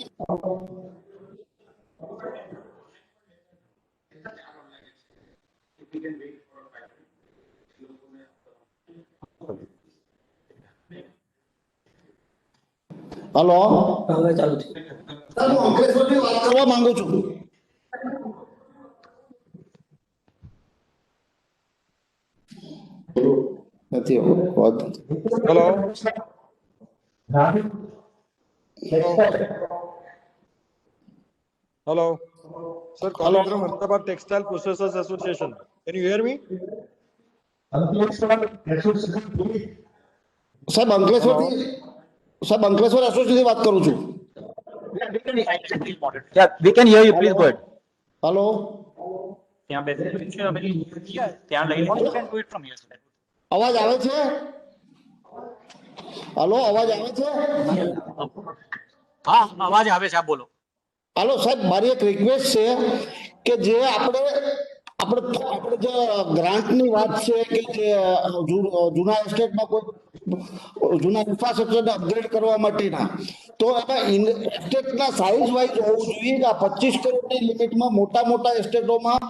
hello अंकलेश्वरથી વાત કરવા માંગુ છું નથી hello Hello, sir. Calling from Ahmedabad Textile Processors Association. Can you hear me? સાહેબ અંકલેશ્વર એસોસિએશનથી વાત કરું છું Yeah, we can hear you. Please go ahead. Hello ત્યાં બેસેલું છે હવે ત્યાં લઈ લો. You can do it from here. અવાજ આવે છે हेलो અવાજ આવે છે હા અવાજ આવે છે આપ બોલો. हेलो साहब મારી એક રિક્વેસ્ટ છે કે જે આપણે જે ગ્રાન્ટની વાત છે કે જે જૂના એસ્ટેટમાં કોઈ જૂના ઇન્ફ્રાસ્ટ્રક્ચરને અપગ્રેડ કરવા માટેના તો એમાં એસ્ટેટના સાઇઝ વાઇઝ હોવું જોઈએ કે આ 25 કરોડની લિમિટમાં મોટા એસ્ટેટોમાં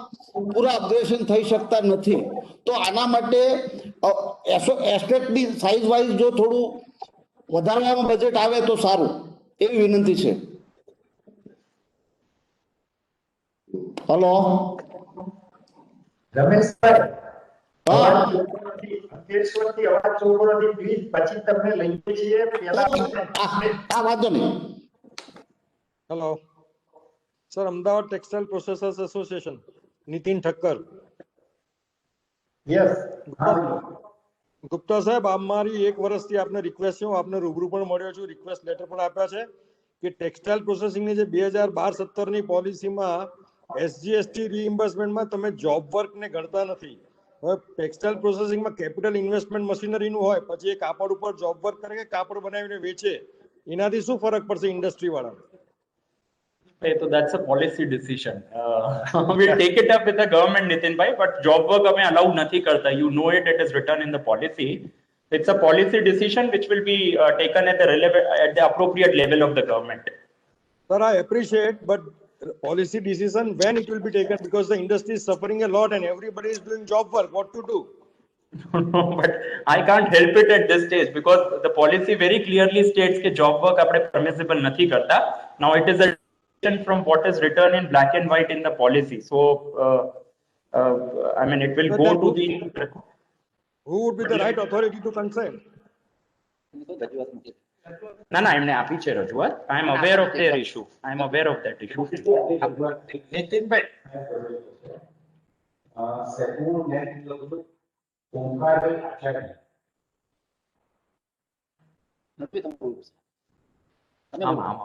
પૂરા અપગ્રેડેશન થઈ શકતા નથી તો આના માટે એસ્ટેટની સાઇઝ વાઇઝ જો થોડું વધારવામાં બજેટ આવે તો સારું એવી વિનંતી છે हेलो રમેશભાઈ હા અંકલેશ્વરથી અવાજ ચોખ્ખો નથી પ્લીઝ પછી તમને લઈએ છીએ પહેલા આ વાંધો નહીં Hello, sir. Ahmedabad Textile Processors Association. Nitin Thakkar. Yes Gupta સાહેબ અમારી એક વર્ષથી આપને રિક્વેસ્ટ છે હું આપને રૂબરૂ પણ મળ્યો છું રિક્વેસ્ટ લેટર પણ આપ્યા છે કે ટેક્સટાઇલ પ્રોસેસિંગની જે 2012-17ની પોલિસીમાં એસજીએસટી રીઇમ્બર્સમેન્ટમાં તમે જોબ વર્કને ગણતા નથી હવે ટેક્સટાઇલ પ્રોસેસિંગમાં કેપિટલ ઇન્વેસ્ટમેન્ટ મશીનરીનું હોય પછી એ કાપડ ઉપર જોબ વર્ક કરે કે કાપડ બનાવીને વેચે એનાથી શું ફરક પડશે ઇન્ડસ્ટ્રી વાળાને So that's a policy decision. We'll take it up with the government, Nitin bhai, but job work hame allow nathi karta. You know it, it is written in the policy. It's a policy decision which will be taken at the appropriate level of the government. Sir, I appreciate, but policy decision when it will be taken because the industry is suffering a lot and everybody is doing job work. What to do? No, but I can't help it at this stage because the policy very clearly states that job work apne permissible nathi karta. Now it is a from what is written in black and white in the policy. So, I mean, it will But go then to the. Who would be the right authority to consent? No, એમને આપી છે રજૂઆત. I am aware of their issue. I am aware of that issue. Nitinbhai second નેટ ઓમકારભાઈ આચાર્ય આમાં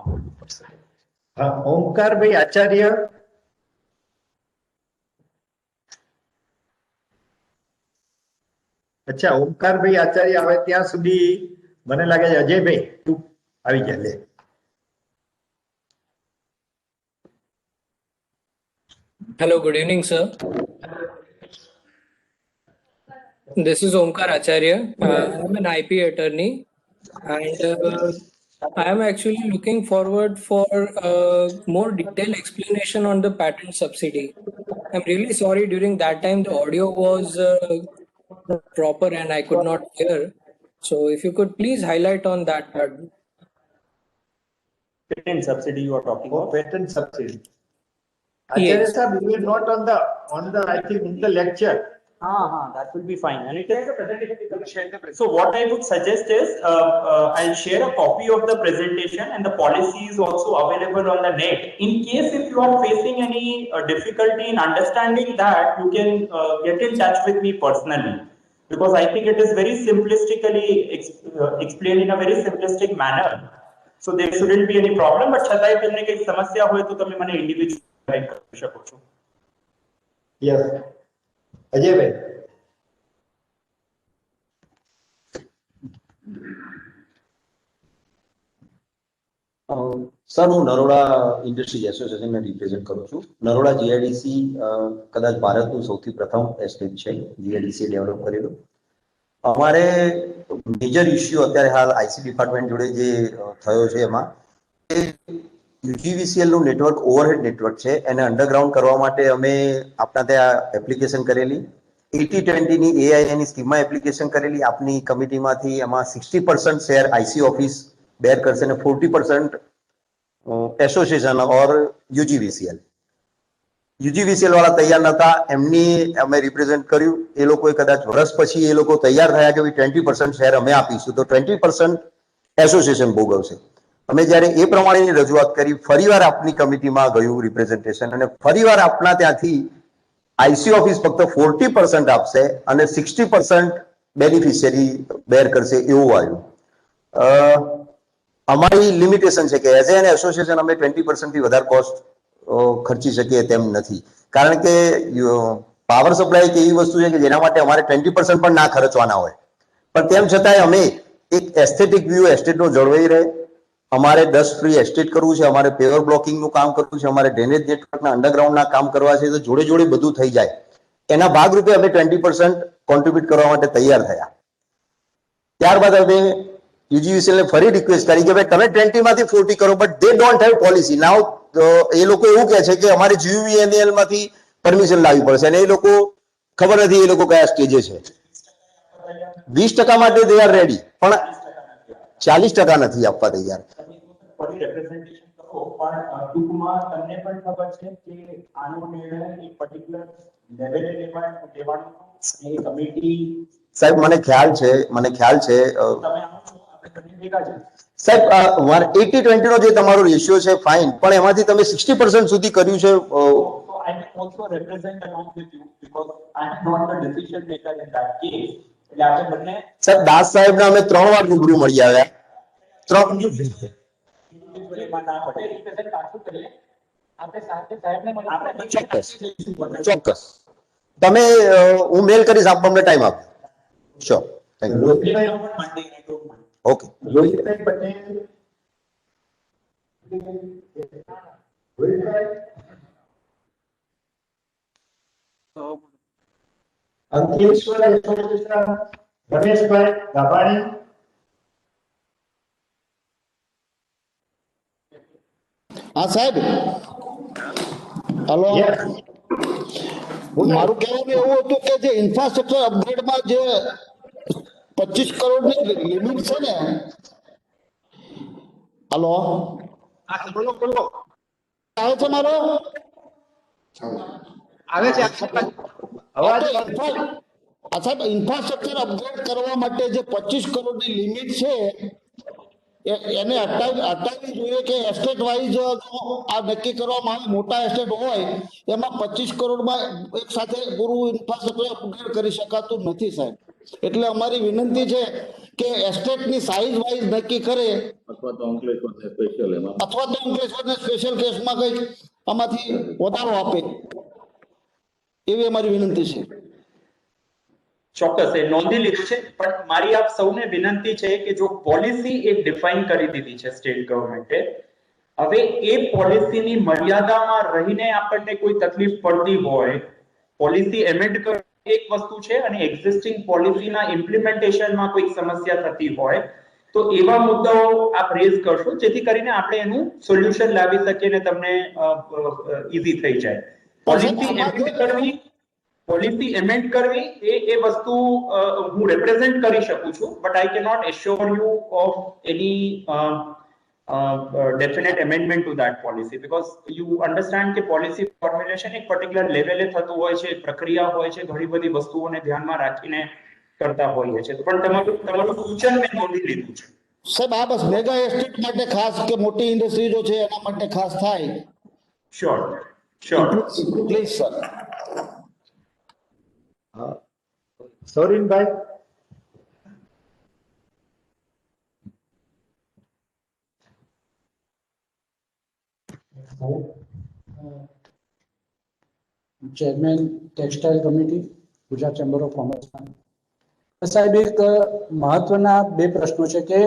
હા ઓમકારભાઈ આચાર્ય અચ્છા ઓમકારભાઈ આચાર્ય આવે ત્યાં સુધી મને લાગે છે અજયભાઈ તું આવી ગયા લે Hello, good evening, sir. This is Omkar Acharya. I'm an IP attorney, and I am actually looking forward for more detailed explanation on the patent subsidy. I'm really sorry, during that time the audio was proper and I could not hear. So if you could please highlight on that part. Patent subsidy you are talking For about. patent subsidy. Yes. Acharya sir, we were not on the, I think, in the lecture. That will be fine. And it is a presentation. So what I would suggest is, I'll share a copy of the presentation, and the policy is also available on the net. In case if you are facing any difficulty in understanding that, you can get in touch with me personally. Because I think it is very simplistically explained in a very simplistic manner. So there shouldn't be any problem. But છતાંય તમને કઈ સમસ્યા હોય તો તમે મને individual કરી શકો છો. Yes. Ajay bhai. સર, હું નરોડા ઇન્ડસ્ટ્રીઝ એસોસિએશનને રિપ્રેઝન્ટ કરું છું. નરોડા જીઆઈડીસી કદાચ ભારતનું સૌથી પ્રથમ એસ્ટેટ છે જીઆઈડીસી ડેવલપ કરેલું. અમારે મેજર ઇસ્યુ અત્યારે હાલ આઈસી ડિપાર્ટમેન્ટ જોડે જે થયો છે એમાં યુજીવીસીએલ નું નેટવર્ક ઓવરહેડ નેટવર્ક છે, એને અંડરગ્રાઉન્ડ કરવા માટે અમે આપણા ત્યાં એપ્લિકેશન કરેલી. 80-20 ની એઆઈની સ્કીમમાં એપ્લિકેશન કરેલી. આપની કમિટીમાંથી એમાં 60% શેર આઈસી ઓફિસ બેર કરશે અને 40% એસોસિએશન ઓર યુજીવીસીએલ. યુજીવીસીએલ વાળા તૈયાર નતા, એમની અમે રિપ્રેઝેન્ટ કર્યું. એ લોકોએ કદાચ વર્ષ પછી એ લોકો તૈયાર થયા કે 20% શેર અમે આપીશું, તો 20% એસોસિએશન ભોગવશે. અમે જ્યારે એ પ્રમાણેની રજૂઆત કરી, ફરીવાર આપની કમિટીમાં ગયું રિપ્રેઝન્ટેશન, અને ફરીવાર આપના ત્યાંથી આઈસી ઓફિસ ફક્ત 40% આપશે અને 60% બેનિફિશિયરી બેર કરશે એવું આવ્યું. અમારી લિમિટેશન છે કે એઝ એન એસોસિએશન અમે 20% થી વધારે કોસ્ટ ખર્ચી શકીએ તેમ નથી, કારણ કે પાવર સપ્લાય એક એવી વસ્તુ છે કે જેના માટે અમારે 20% પણ ના ખર્ચવાના હોય. પણ તેમ છતાંય અમે એક એસ્થેટિક વ્યૂ એસ્ટેટનો જળવાઈ રહે. અમારે 10 ફ્રી એસ્ટેટ કરવું છે, અમારે પેવર બ્લોકિંગનું કામ કરવું છે, અમારે ડ્રેનેજ નેટવર્કના અંડરગ્રાઉન્ડના કામ કરવા છે, તો જોડે જોડે બધું થઈ જાય. એના ભાગરૂપે અમે 20% કોન્ટ્રીબ્યુટ કરવા માટે તૈયાર થયા. ત્યારબાદ અમે યુજીવીસીએલ ને ફરી રિક્વેસ્ટ કરી કે ભાઈ તમે 20 માંથી 40 કરો, but they don't have policy. Now એ લોકો એવું કહે છે કે અમારે જીયુવીએનએલ માંથી પરમિશન લાવવી પડશે, અને એ લોકો ખબર નથી એ લોકો કયા સ્ટેજે છે. 20% માટે દે આર રેડી, પણ 40% નથી આપવા તૈયાર. representation કરો, પણ ટૂંકમાં તમને પણ ખબર છે કે આનો નિર્ણય એક પર્ટિક્યુલર લેવલે લેવાનો એ કમિટી. સાહેબ મને ખ્યાલ છે તમે આવો છો, આપણે બંને ભેગા છે. સાહેબ 80-20 નો જે તમારો રેશિયો છે ફાઇન, પણ એમાંથી તમે 60% સુધી કર્યું છે. So I can also represent along with you because I am not the decision maker in that case. એટલે આપણે બંને સાહેબ દાસ સાહેબને અમે 3 વાર રૂબરૂ મળી આવ્યા. 3 ચોક્કસ તમે હું મેલ કરીશ, આપ અમને ટાઈમ આપજો. Sure, thank you. Okay. Rohitbhai Patel. Ankleshwar association Rameshbhai Gabhani. હા સાહેબ, હલો. મારું કહેવાનું એવું હતું કે જે ઇન્ફ્રાસ્ટ્રક્ચર અપગ્રેડમાં જે 25 કરોડની લિમિટ છે ને, હલો આવે છે મારો? આવે છે અવાજ. સાહેબ ઇન્ફ્રાસ્ટ્રક્ચર અપગ્રેડ કરવા માટે જે 25 કરોડની લિમિટ છે એને હટાવવી જોઈએ કે એસ્ટેટ વાઇઝ આ નક્કી કરવામાં આવે. મોટા એસ્ટેટ હોય એમાં 25 કરોડમાં એક સાથે પૂરું ઇન્ફ્રાસ્ટ્રક્ચર અપગ્રેડ કરી શકાતું નથી સાહેબ. એટલે અમારી વિનંતી છે કે એસ્ટેટની સાઇઝ વાઇઝ નક્કી કરે, અથવા તો અંકલેશ્વરને સ્પેશિયલ કેસમાં કંઈક આમાંથી વધારો આપે, એવી અમારી વિનંતી છે. ચોક્કસ એ નોંધી લીધું છે, પણ મારી આપ સૌને વિનંતી છે કે જો પોલિસી એક ડિફાઇન કરી દીધી છે સ્ટેટ ગવર્મેન્ટે, હવે એ પોલિસીની મર્યાદામાં રહીને આપણને કોઈ તકલીફ પડતી હોય, પોલિસી એમેન્ડ કરવી એક વસ્તુ છે અને એક્ઝિસ્ટિંગ પોલિસીના ઇમ્પ્લિમેન્ટેશનમાં કોઈ સમસ્યા થતી હોય તો એવા મુદ્દાઓ આપ રેઝ કરશો, જેથી કરીને આપણે એનું સોલ્યુશન લાવી શકીએ ને તમને ઈઝી થઈ જાય. પોલિસી એમેન્ડ કરવી પોલિસી એમેન્ડ કરવી એ વસ્તુ હું રિપ્રેઝેન્ટ કરી શકું છું, but I cannot assure you of any definite amendment to that policy, because you understand કે policy formulation એક particular લેવલે થતું હોય છે, પ્રક્રિયા હોય છે, ઘણી બધી વસ્તુઓને ધ્યાનમાં રાખીને કરતા હોઈએ છે. પણ તમારું સૂચન મેં નોંધી લીધું છે. સાહેબ આ બસ મેગા એસ્ટેટ માટે ખાસ કે મોટી ઇન્ડસ્ટ્રીઝો છે એના માટે ખાસ થાય. Sure please sir. સોરીનભાઈ, chairman textile committee, Gujarat chamber of commerce. સાહેબ એક મહત્વના બે પ્રશ્નો છે કે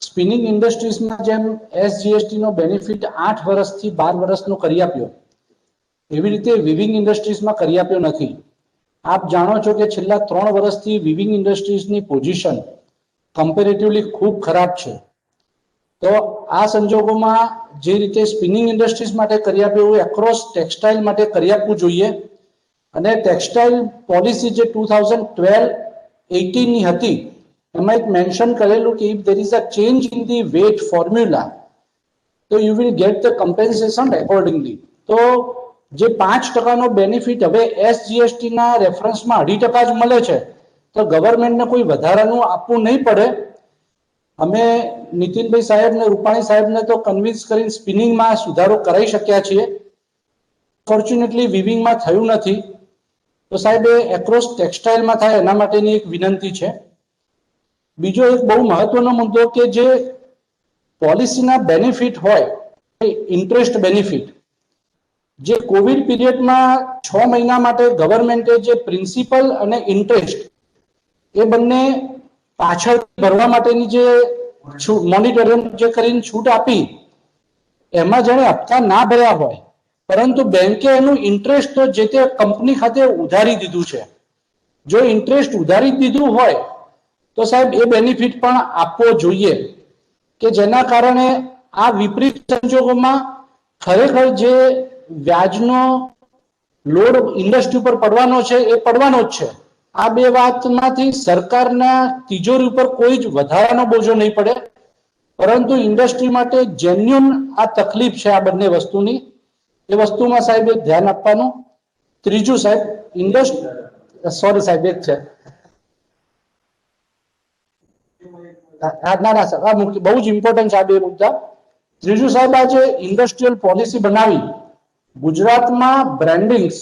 સ્પિનિંગ ઇન્ડસ્ટ્રીઝમાં જેમ SGST નો બેનિફિટ 8 વર્ષથી 12 વર્ષનો કરી આપ્યો, એવી રીતે વિવિંગ ઇન્ડસ્ટ્રીઝમાં કરી આપ્યો નથી. આપ જાણો છો કે છેલ્લા 3 વર્ષથી વિવિંગ ઇન્ડસ્ટ્રીઝની પોઝિશન કમ્પેરેટિવલી ખૂબ ખરાબ છે. તો આ સંજોગોમાં જે રીતે સ્પિનિંગ ઇન્ડસ્ટ્રીઝ માટે કરી આપ્યું એવું એક્રોસ ટેક્સટાઇલ માટે કરી આપવું જોઈએ. અને ટેક્સટાઇલ પોલિસી જે 2012-18 ની હતી એમાં એક મેન્શન કરેલું કે if there is a change in the VAT formula તો you will get the compensation accordingly. તો જે 5% નો બેનિફિટ હવે SGST ના રેફરન્સમાં 2.5% જ મળે છે, તો ગવર્મેન્ટને કોઈ વધારાનું આપવું નહીં પડે. અમે નીતિનભાઈ સાહેબ ને રૂપાણી સાહેબને તો કન્વિન્સ કરીને સ્પિનિંગમાં સુધારો કરાવી શક્યા છીએ. ફોર્ચ્યુનેટલી વિવિંગમાં થયું નથી. તો સાહેબ એ એક્રોસ ટેક્સટાઇલમાં થાય એના માટેની એક વિનંતી છે. બીજો એક બહુ મહત્વનો મુદ્દો કે જે પોલિસીના બેનિફિટ હોય, ઇન્ટરેસ્ટ બેનિફિટ, જે કોવિડ પીરિયડમાં 6 મહિના માટે ગવર્મેન્ટે જે પ્રિન્સિપલ અને ઇન્ટરેસ્ટ એ બંને પાછળ ભરવા માટેની જે મોનિટરિંગ જે કરીને છૂટ આપી, એમાં જેણે હપ્તા ના ભર્યા હોય પરંતુ બેંકે એનું ઇન્ટરેસ્ટ તો જે તે કંપની ખાતે ઉધારી દીધું છે, જો ઇન્ટરેસ્ટ ઉધારી દીધું હોય તો સાહેબ એ બેનિફિટ પણ આપવો જોઈએ કે જેના કારણે આ વિપરીત સંજોગોમાં ખરેખર જે વ્યાજનો લોડ ઇન્ડસ્ટ્રી પર પડવાનો છે એ પડવાનો જ છે. આ બે વાતમાંથી સરકારના તિજોરી ઉપર કોઈ જ વધારાનો બોજો નહીં પડે, પરંતુ ઇન્ડસ્ટ્રી માટે જેન્યુન આ તકલીફ છે આ બંને વસ્તુની, એ વસ્તુમાં સાહેબ ધ્યાન આપવાનું. ત્રીજું સાહેબ સોરી સાહેબ એક છે, ના સર આ બહુ જ ઇમ્પોર્ટન્ટ છે આ બે મુદ્દા. ત્રીજું સાહેબ આ જે ઇન્ડસ્ટ્રીયલ પોલિસી બનાવી, ગુજરાતમાં બ્રાન્ડિંગ્સ,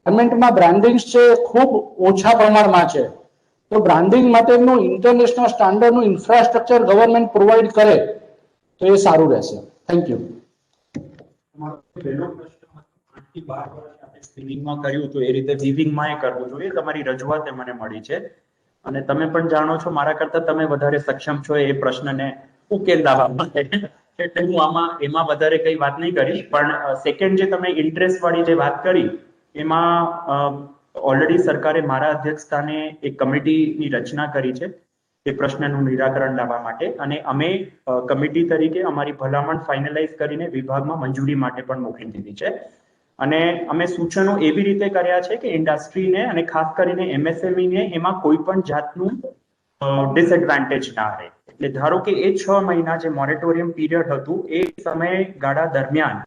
ગાર્મેન્ટમાં બ્રાન્ડિંગ્સ છે ખૂબ ઓછા પ્રમાણમાં છે. તો બ્રાન્ડિંગ માટેનું ઇન્ટરનેશનલ સ્ટાન્ડર્ડનું ઇન્ફ્રાસ્ટ્રક્ચર ગવર્મેન્ટ પ્રોવાઈડ કરે તો એ સારું રહેશે. Thank you. પહેલો પ્રશ્ન 8 થી 12 વર્ષ આપણે સ્પિનિંગમાં કર્યું તો એ રીતે વિવિંગમાં એ કરવું જોઈએ. તમારી રજૂઆત મને મળી છે અને તમે પણ જાણો છો મારા કરતા તમે વધારે સક્ષમ છો એ પ્રશ્નને ઉકેલ લાવવા માટે, એટલે હું એમાં વધારે કઈ વાત નહીં કરીશ. પણ સેકન્ડ જે તમે ઇન્ટરેસ્ટ વાળી જે વાત કરી એમાં ઓલરેડી સરકારે મારા અધ્યક્ષસ્થાને એક કમિટીની રચના કરી છે એ પ્રશ્નનું નિરાકરણ લાવવા માટે, અને અમે કમિટી તરીકે અમારી ભલામણ ફાઇનલાઇઝ કરીને વિભાગમાં મંજૂરી માટે પણ મોકલી દીધી છે. અને અમે સૂચનો એવી રીતે કર્યા છે કે ઇન્ડસ્ટ્રીને અને ખાસ કરીને MSME ને એમાં કોઈ પણ જાતનું ડિસએડવાન્ટેજ ના રહે. એટલે ધારો કે એ 6 મહિના જે મોરેટોરિયમ પીરિયડ હતું એ સમયગાળા દરમિયાન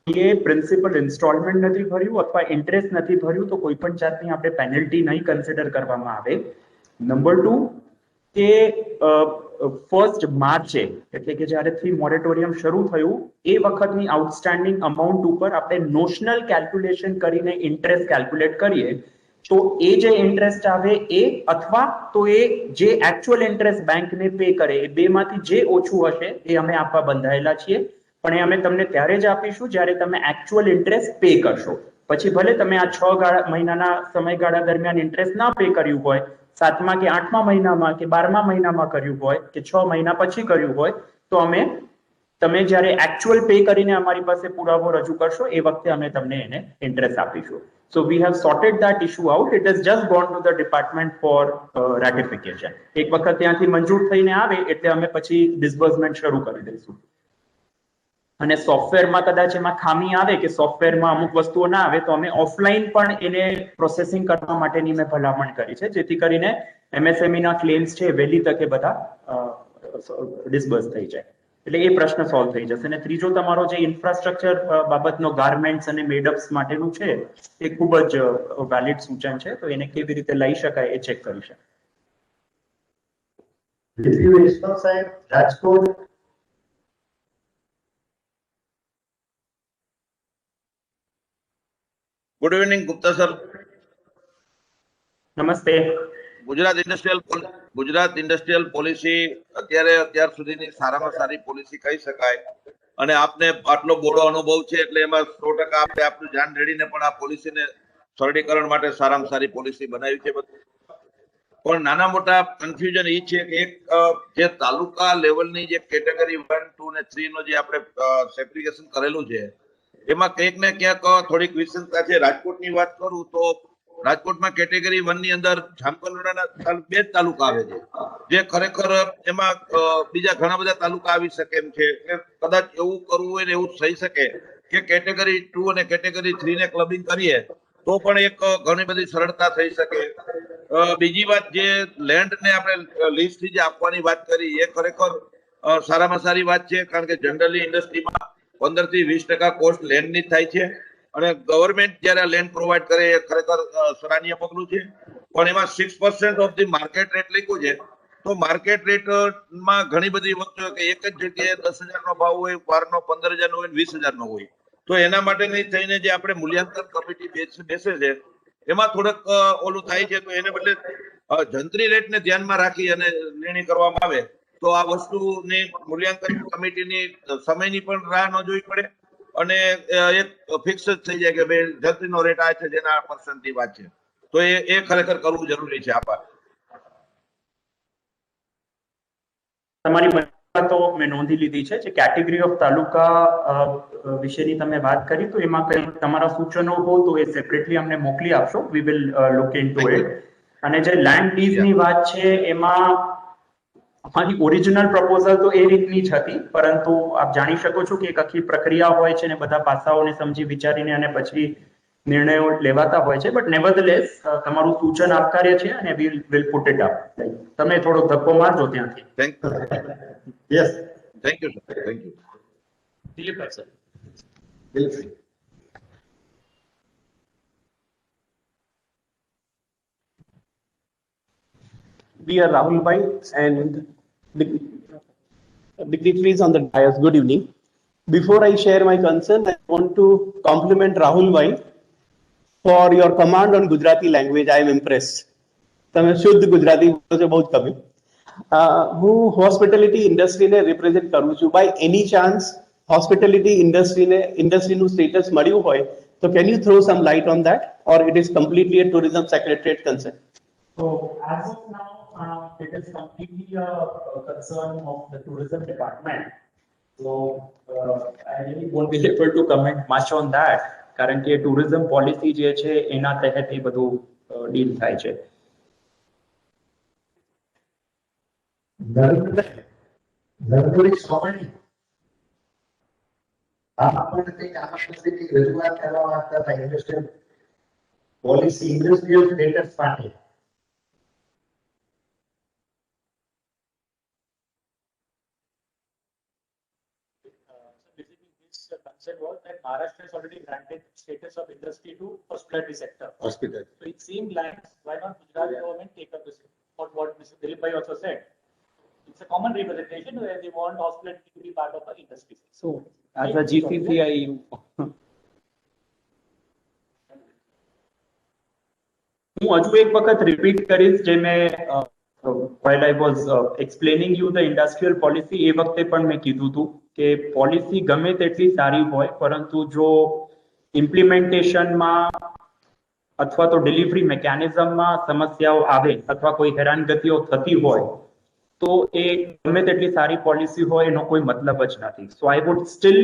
એ પ્રિન્સિપલ ઇન્સ્ટોલમેન્ટ નથી ભર્યું અથવા ઇન્ટરેસ્ટ નથી ભર્યું તો કોઈ પણ જાતની આપણે પેનલ્ટી નહીં કન્સિડર કરવામાં આવે. નંબર 2 કે 1 માર્ચે એટલે કે જ્યારેથી મોરેટોરિયમ શરૂ થયું એ વખતની આઉટસ્ટેન્ડિંગ અમાઉન્ટ ઉપર આપણે નોશનલ કેલ્ક્યુલેશન કરીને ઇન્ટરેસ્ટ કેલ્ક્યુલેટ કરીએ તો એ જે ઇન્ટરેસ્ટ આવે એ અથવા તો એ જે એકચ્યુઅલ ઇન્ટરેસ્ટ બેંકને પે કરે એ બેમાંથી જે ઓછું હશે એ અમે આપવા બંધાયેલા છીએ. પણ એ અમે તમને ત્યારે જ આપીશું જ્યારે તમે એકચ્યુઅલ ઇન્ટરેસ્ટ પે કરશો. પછી ભલે તમે આ 6 મહિનાના સમયગાળા દરમિયાન ઇન્ટરેસ્ટ ના પે કર્યું હોય, 7મા કે 8મા મહિનામાં કે 12મા મહિનામાં કર્યું હોય કે 6 મહિના પછી કર્યું હોય, તો તમે જ્યારે એકચ્યુઅલ પે કરીને અમારી પાસે પુરાવો રજૂ કરશો એ વખતે અમે તમને એને ઇન્ટરેસ્ટ આપીશું. So we have sorted that issue out. It has just gone to the department for ratification. એક વખત ત્યાંથી મંજૂર થઈને આવે એટલે અમે પછી ડિસ્બર્સમેન્ટ શરૂ કરી દઈશું. અને સોફ્ટવેરમાં કદાચ એમાં ખામી આવે કે સોફ્ટવેરમાં અમુક વસ્તુઓ ના આવે તો અમે ઓફલાઈન પણ એને પ્રોસેસિંગ કરવા માટેની મેં ભલામણ કરી છે, જેથી કરીને MSME ના ક્લેમ્સ છે વહેલી તકે બધા ડિસ્બર્સ થઈ જાય. એટલે એ પ્રશ્ન સોલ્વ થઈ જશે. અને ત્રીજો તમારો જે ઇન્ફ્રાસ્ટ્રક્ચર બાબતનો ગાર્મેન્ટ્સ અને મેડઅપ્સ માટેનું છે એ ખૂબ જ વેલિડ સૂચન છે, તો એને કેવી રીતે લઈ શકાય એ ચેક કરી શકાય. સાહેબ, Rajkot. Good evening Gupta sir. નમસ્તે. ગુજરાત ઇન્ડસ્ટ્રીયલ પોલિસી અત્યાર સુધીની સારામાં સારી પોલિસી કહી શકાય, અને આપને આટલો બોડો અનુભવ છે એટલે એમાં 100% આપણે આપણું ધ્યાન રેડીને પણ આ પોલિસીને સરળીકરણ માટે સારામાં સારી પોલિસી બનાવી છે. પણ નાના મોટા કન્ફ્યુઝન એ છે કે એક જે તાલુકા લેવલની જે કેટેગરી 1, 2 ને 3 નો જે આપણે સેગ્રીગેશન કરેલું છે એમાં કંઈક ને ક્યાંક થોડીક વિસંગતતા છે. રાજકોટની વાત કરું તો રાજકોટમાં કેટેગરી 1 ની અંદર જામકંડોરણાના 2 જ તાલુકા આવે છે, જે ખરેખર એમાં બીજા ઘણા બધા તાલુકા આવી શકે એમ છે. કદાચ એવું કરવું હોય ને એવું થઈ શકે કે કેટેગરી 2 અને કેટેગરી 3 ને ક્લબિંગ કરીએ તો પણ એક ઘણી બધી સરળતા થઈ શકે. બીજી વાત, જે લેન્ડ ને આપણે લીઝ થી જે આપવાની વાત કરી એ ખરેખર સારામાં સારી વાત છે, કારણ કે જનરલી ઇન્ડસ્ટ્રીમાં 15 થી 20% કોસ્ટ લેન્ડ ની થાય છે, અને ગવર્મેન્ટ જયારે લેન્ડ પ્રોવાઈડ કરે એ ખરેખર સરાહનીય પગલું છે. પણ એમાં 6% ઓફ ધી માર્કેટ રેટ લખ્યું છે, તો માર્કેટ રેટમાં ઘણી બધી વસ્તુ કે એક જ જગ્યાએ 10,000 નો ભાવ હોય, વારનો 15,000 નો હોય, 20,000 નો હોય, તો એના માટે નહીં થઈને જે આપણે મૂલ્યાંકન કમિટી બેસે છે એમાં થોડક ઓલું થાય છે. તો એને બદલે જંત્રી રેટને ધ્યાનમાં રાખી અને નિર્ણય કરવામાં આવે તો આ વસ્તુની મૂલ્યાંકન કમિટીની સમયની પણ રાહ ન જોવી પડે, અને એક ફિક્સ જ થઈ જાય કે ભાઈ જંત્રીનો રેટ આ છે જેના પર્સન્ટની વાત છે. તો એ ખરેખર કરવું જરૂરી છે. આભાર. તમારી તો મેં નોંધી લીધી છે. જે કેટેગરી ઓફ તાલુકા વિશેની તમે વાત કરી, તો એમાં કઈ તમારા સૂચનો હો તો એ સેપરેટલી અમને મોકલી આપશો. We will look into it. અને જે લેન્ડ લીઝની વાત છે એમાં અમારી ઓરિજિનલ પ્રપોઝલ તો એ રીતની જ હતી, પરંતુ આપ જાણી શકો છો કે એક આખી પ્રક્રિયા હોય છે ને બધા પાસાઓને સમજી વિચારીને અને પછી નિર્ણયો લેવાતા હોય છે. બટ નેવરધલેસ તમારું સૂચન આવકાર્ય છે અને વિલ પુટ ઇટ અપ. તમે થોડો ધક્કો મારજો ત્યાંથી. Yes, thank you sir. Thank you. Dilipbhai sir. Dilipbhai. We are Rahul Bhai and dignitaries on the dais. Good evening. Before I share my concern, I want to compliment Rahul Bhai for your command on Gujarati language. I am impressed. તમે શુદ્ધ ગુજરાતી બોલો છો, બહુ જ ગમ્યું. હું hospitality ઇન્ડસ્ટ્રીને represent કરું છું. બાય એની ચાન્સ હોસ્પિટાલિટી ઇન્ડસ્ટ્રીનું સ્ટેટસ મળ્યું હોય તો can you throw some light on that, or it is completely a tourism secretariat concern? So as of now, it is completely a concern of the tourism department. So I really won't be able to comment much on that, કારણ કે tourism policy જે છે એના તહેત એ બધું deal થાય છે. નર્મદી સોમણી આપણે કંઈક આમાં સ્પેસિફિક રજૂઆત કરવા માંગતા હતા ઇન્ડસ્ટ્રીયલ પોલિસી, ઇન્ડસ્ટ્રીયલ સ્ટેટસ માટે. Concern was that Maharashtra has already granted status of industry to hospitality sector. Hospital. So it seemed like why not Gujarat government take up this? What Mr. Dilip Bhai also said. It's a common representation where they want hospitality to be part of the industry. So as a GCC, હું હજુ એક વખત repeat કરીશ જે મેં while I was explaining you the industrial policy, એ વખતે પણ મેં કીધું હતું કે પોલિસી ગમે તેટલી સારી હોય, પરંતુ જો ઇમ્પ્લિમેન્ટેશનમાં અથવા તો ડિલિવરી મેકેનિઝમમાં સમસ્યાઓ આવે અથવા કોઈ હેરાનગતિઓ થતી હોય તો એ ગમે તેટલી સારી પોલિસી હોય એનો કોઈ મતલબ જ નથી. So I would still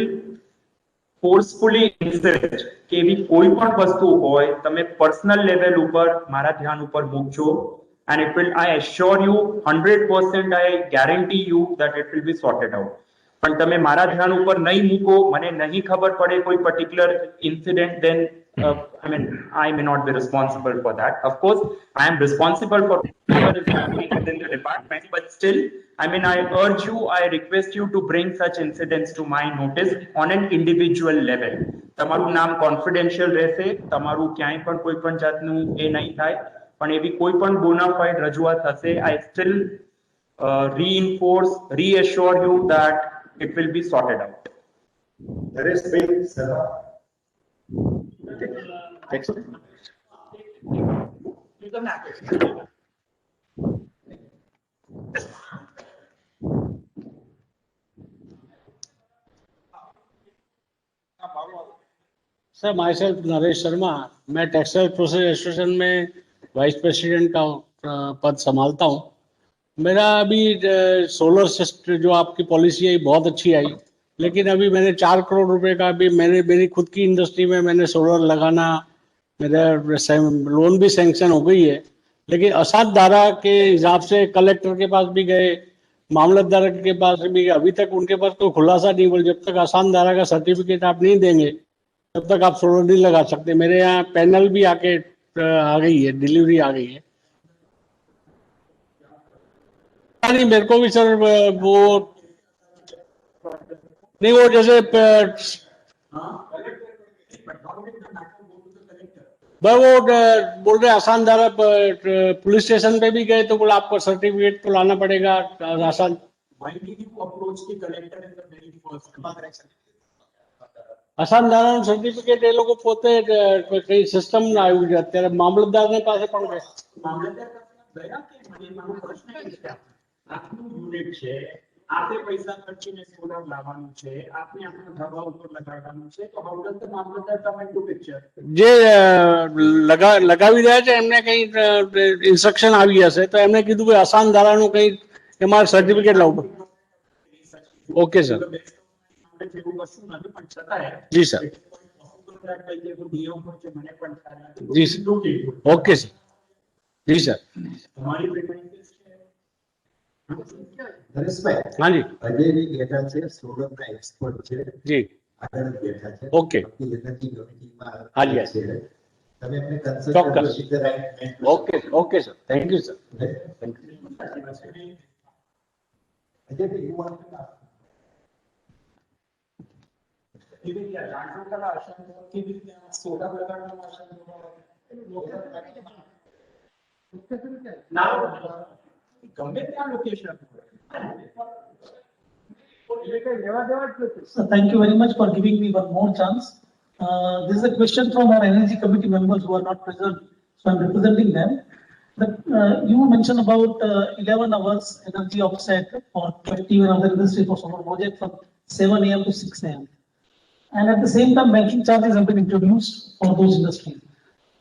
forcefully insist કે એવી કોઈ પણ વસ્તુ હોય તમે પર્સનલ લેવલ ઉપર મારા ધ્યાન ઉપર મૂકજો, and it will, I assure you 100%, I guarantee you that it will be sorted out. પણ તમે મારા ધ્યાન ઉપર નહીં મૂકો, મને નહીં ખબર પડે કોઈ particular incident, then I mean, I may not be responsible for that. Of course, I am responsible for whatever is happening within the department, but still, I mean, I urge you, I request you to bring such incidents to my notice on an individual level. તમારું નામ confidential રહેશે, તમારું ક્યાંય પણ કોઈ પણ જાતનું એ નહીં થાય, પણ એવી કોઈ પણ બોનાફાઇડ રજૂઆત હશે, I still reinforce, reassure you that it will be sorted out. Sir, my self Naresh Sharma, मैं टेक्सटाइल प्रोसेस एसोसिएशन में वाइस प्रेसिडेंट का पद संभालता हूँ। मेरा अभी सोलर सिस्टम जो आपकी पॉलिसी है बहुत अच्छी आई, लेकिन अभी मैंने 4 करोड़ रुपए का भी मेरी खुद की इंडस्ट्री में मैंने सोलर लगाना, मेरा लोन भी सैंक्शन हो गई है, लेकिन असाध धारा के हिसाब से कलेक्टर के पास भी गए, मामलतदार के पास भी गए, अभी तक उनके पास कोई खुलासा नहीं बोल, जब तक आसान धारा का सर्टिफिकेट आप नहीं देंगे तब तक आप सोलर नहीं लगा सकते। मेरे यहाँ पैनल भी आ गई है, डिलीवरी आ गई है। नहीं, मेरे को भी सर वो नहीं, वो जैसे वो बोल रहे आसान धारा पुलिस स्टेशन पे भी गए तो बोला आपको सर्टिफिकेट तो लाना पड़ेगा आसान। આસાન ધારાનું સર્ટિફિકેટ એ લોકો પોતે કઈ સિસ્ટમ ના આવ્યું છે અત્યારે મામલતદારને પાસે પણ ગઈ યુનિટ છે, આપે પૈસા ખર્ચીને સોલર લાવવાનું છે, આપને આપણા ધાબા ઉપર લગાડવાનું છે, તો how does the mamlatdar come into picture? જે લગાવી રહ્યા છે એમને કઈ ઇન્સ્ટ્રક્શન આવી હશે તો એમને કીધું કે આસાન ધારાનું કઈ એમાં સર્ટિફિકેટ લાવવું પડે. ઓકે સર, जी सर, जी सर, ओके सर, जी सर, हाँ जी, अजय भी बैठा છે, સોલર ના એક્સપર્ટ છે, जी, આગળ બેઠા છે, ओके, એનર્જી કમિટીમાં हाँ जी, તમે એમને કન્સલ્ટ ચોક્કસ, કરો સીધા right okay, okay sir, thank you sir, thank you. Ajay भी you want to ask? Thank you very much for giving me one more chance. This is a question from our energy committee members who are not present, so I'm representing them. But you mentioned about 11 hours energy offset for captive and other industry for solar project from 7 AM to 6 AM. And at the same time, banking charges have been introduced for those industries.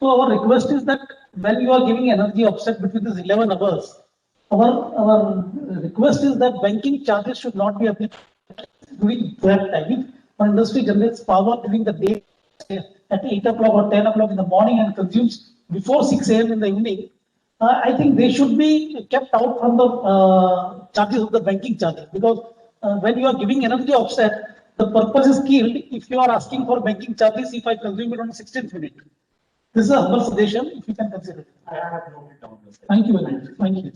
So our request is that when you are giving energy offset between these 11 hours, our request is that banking charges should not be applied during that time. If an industry generates power during the day at 8 o'clock or 10 o'clock in the morning and consumes before 6 AM in the evening, I think they should be kept out from the charges of the banking charges, because when you are giving energy offset, the purpose is killed if you are asking for banking charges if I consume it on 16th minute. This is a humble suggestion, if you can consider it. I have noted down this. Thank you very much. Thank you.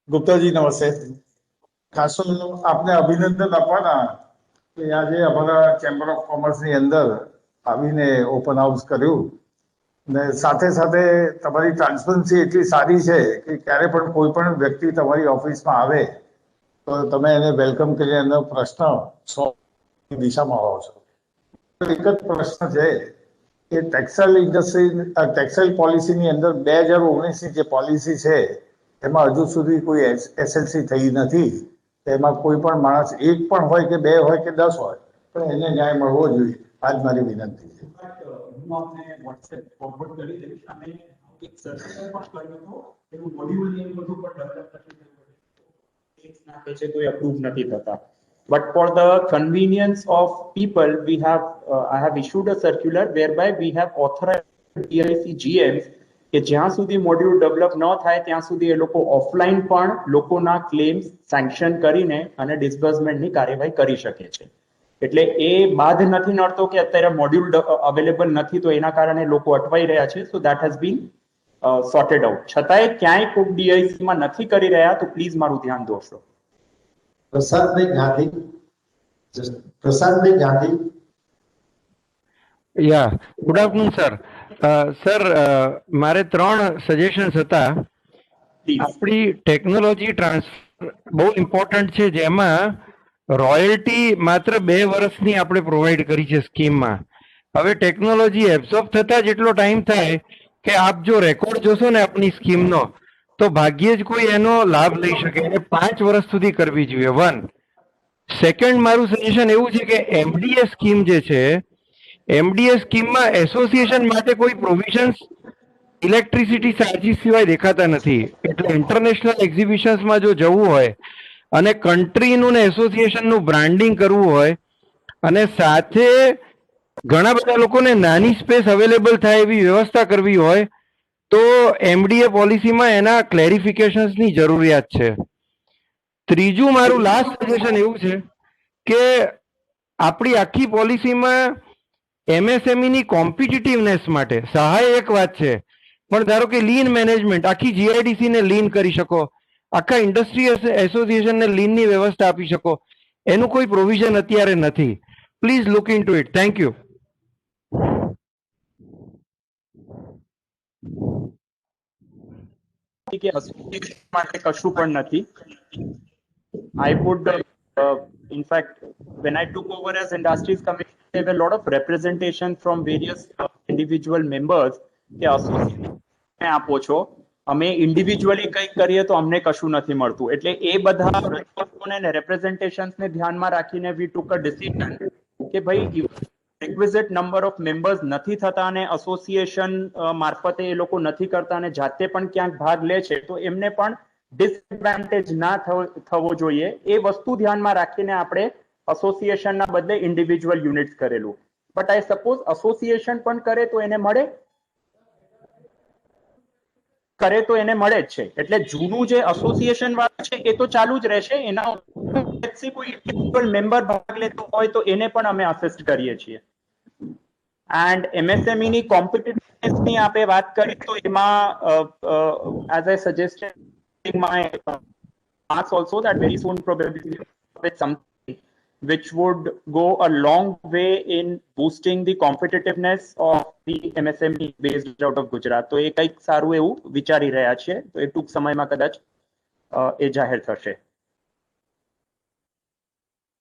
Gupta જી નમસ્તે. ખાસ આપને અભિનંદન આપવાના કે આજે અમારા chamber of કોમર્સની અંદર આવીને ઓપન હાઉસ કર્યું, ને સાથે સાથે તમારી ટ્રાન્સપરન્સી એટલી સારી છે કે ક્યારે પણ કોઈ પણ વ્યક્તિ તમારી ઓફિસમાં આવે તો તમે એને વેલકમ કરીને એનો પ્રશ્ન દિશામાં આવો છો. એક જ પ્રશ્ન છે કે ટેક્સટાઇલ ઇન્ડસ્ટ્રી ટેક્સટાઇલ પોલિસીની અંદર 2019ની જે પોલિસી છે એમાં હજુ સુધી કોઈ એસએલસી થઈ નથી. એમાં કોઈ પણ માણસ એક પણ હોય કે 2 હોય કે 10 હોય પણ એને ન્યાય મળવો જોઈએ. આજ મારી વિનંતી છે. હું આપને WhatsApp ફોરવર્ડ કરી દઈશ અને એક સર્ટિફિકેટ પણ કર્યું હતો એનું મોડ્યુલ ને એવું બધું પણ ડેવલપ કરી દીધું. એક નાખે છે તો એ અપ્રૂવ નથી થતા. But for the convenience of people, we have I have issued a circular whereby we have authorized DIC GMs કે જ્યાં સુધી મોડ્યુલ ડેવલપ ન થાય ત્યાં સુધી એ લોકો ઓફલાઈન પણ લોકોના ક્લેમ્સ સેન્કશન કરીને અને ડિસ્બર્સમેન્ટની કાર્યવાહી કરી શકે છે. એટલે એ બાદ નથી નડતો કે અત્યારે મોડ્યુલ અવેલેબલ નથી તો એના કારણે લોકો અટવાઈ રહ્યા છે. So that has been sorted out. છતાંય ક્યાંય કોઈક DIC માં નથી કરી રહ્યા તો પ્લીઝ મારું ધ્યાન દોરશો. પ્રસાદભાઈ ગાંધી, પ્રસાદભાઈ ગાંધી. યા ગુડ આફ્ટરનૂન સર. સર મારે 3 સજેશન્સ હતા. આપણી ટેકનોલોજી ટ્રાન્સફર બહુ ઇમ્પોર્ટન્ટ છે, જેમાં રોયલ્ટી માત્ર 2 વર્ષની આપણે પ્રોવાઈડ કરી છે સ્કીમમાં. હવે ટેકનોલોજી એબ્સોર્બ થતા જેટલો ટાઈમ થાય કે આપ જો રેકોર્ડ જોશો ને આપણી સ્કીમનો તો ભાગ્યે જ કોઈ એનો લાભ લઈ શકે. એને 5 વર્ષ સુધી કરવી જોઈએ. 1. સેકન્ડ, મારું સજેશન એવું છે કે MDA સ્કીમ જે છે, MDA સ્કીમમાં એસોસિએશન માટે કોઈ પ્રોવિઝન્સ ઇલેક્ટ્રિસિટી ચાર્જીસ સિવાય દેખાતા નથી. એટલે ઇન્ટરનેશનલ એક્ઝિબિશન્સમાં જો જવું હોય અને કન્ટ્રીનું ને એસોસિએશનનું બ્રાન્ડિંગ કરવું હોય અને સાથે ઘણા બધા લોકોને નાની સ્પેસ અવેલેબલ થાય એવી વ્યવસ્થા કરવી હોય તો MDA પોલિસીમાં એના ક્લેરિફિકેશન્સની જરૂરિયાત છે. ત્રીજું, મારું લાસ્ટ સજેશન એવું છે કે આપણી આખી પોલિસીમાં MSME ની કોમ્પિટિટિવનેસ માટે સહાય એક વાત છે, પણ ધારો કે લીન મેનેજમેન્ટ, આખી GIDC ને લીન કરી શકો, આખા ઇન્ડસ્ટ્રી એસોસિએશનને લીનની વ્યવસ્થા આપી શકો, એનું કોઈ પ્રોવિઝન અત્યારે નથી. Please look into it. Thank you. માટે કશું પણ નથી. I would, in fact, when I took over as Industries Commissioner, there were a lot of representation from various individual members કે association આપો છો, અમે ઇન્ડિવિજ્યુઅલી કંઈક કરીએ તો અમને કશું નથી મળતું. એટલે એ બધા રેપ્રેઝન્ટેશન્સને ધ્યાનમાં રાખીને we took a decision કે ભાઈ requisite number of members નથી થતા અને એસોસિએશન મારફતે એ લોકો નથી કરતા અને જાતે પણ ક્યાંક ભાગ લે છે તો એમને પણ ડિસએડવાન્ટેજ ના થવો જોઈએ. એ વસ્તુ ધ્યાનમાં રાખીને આપણે એસોસિએશનના બદલે ઇન્ડિવિજ્યુઅલ યુનિટ્સ કરેલું. બટ આઈ સપોઝ એસોસિએશન પણ કરે તો એને મળે જ છે. એટલે જૂનું જે એસોસિએશન વાળું છે એ તો ચાલુ જ રહેશે. એના કોઈ ઇન્ડિવિજ્યુઅલ મેમ્બર ભાગ લેતો હોય તો એને પણ અમે અસિસ્ટ કરીએ છીએ. એન્ડ MSME ની કોમ્પિટિટિવનેસ ની આપણે વાત કરી તો એમાં as I suggested in my remarks also that very soon probably with something which would go a long way in boosting the competitiveness of the MSME based out of Gujarat. તો એ કંઈક સારું એવું વિચારી રહ્યા છે, તો એ ટૂંક સમયમાં કદાચ એ જાહેર થશે.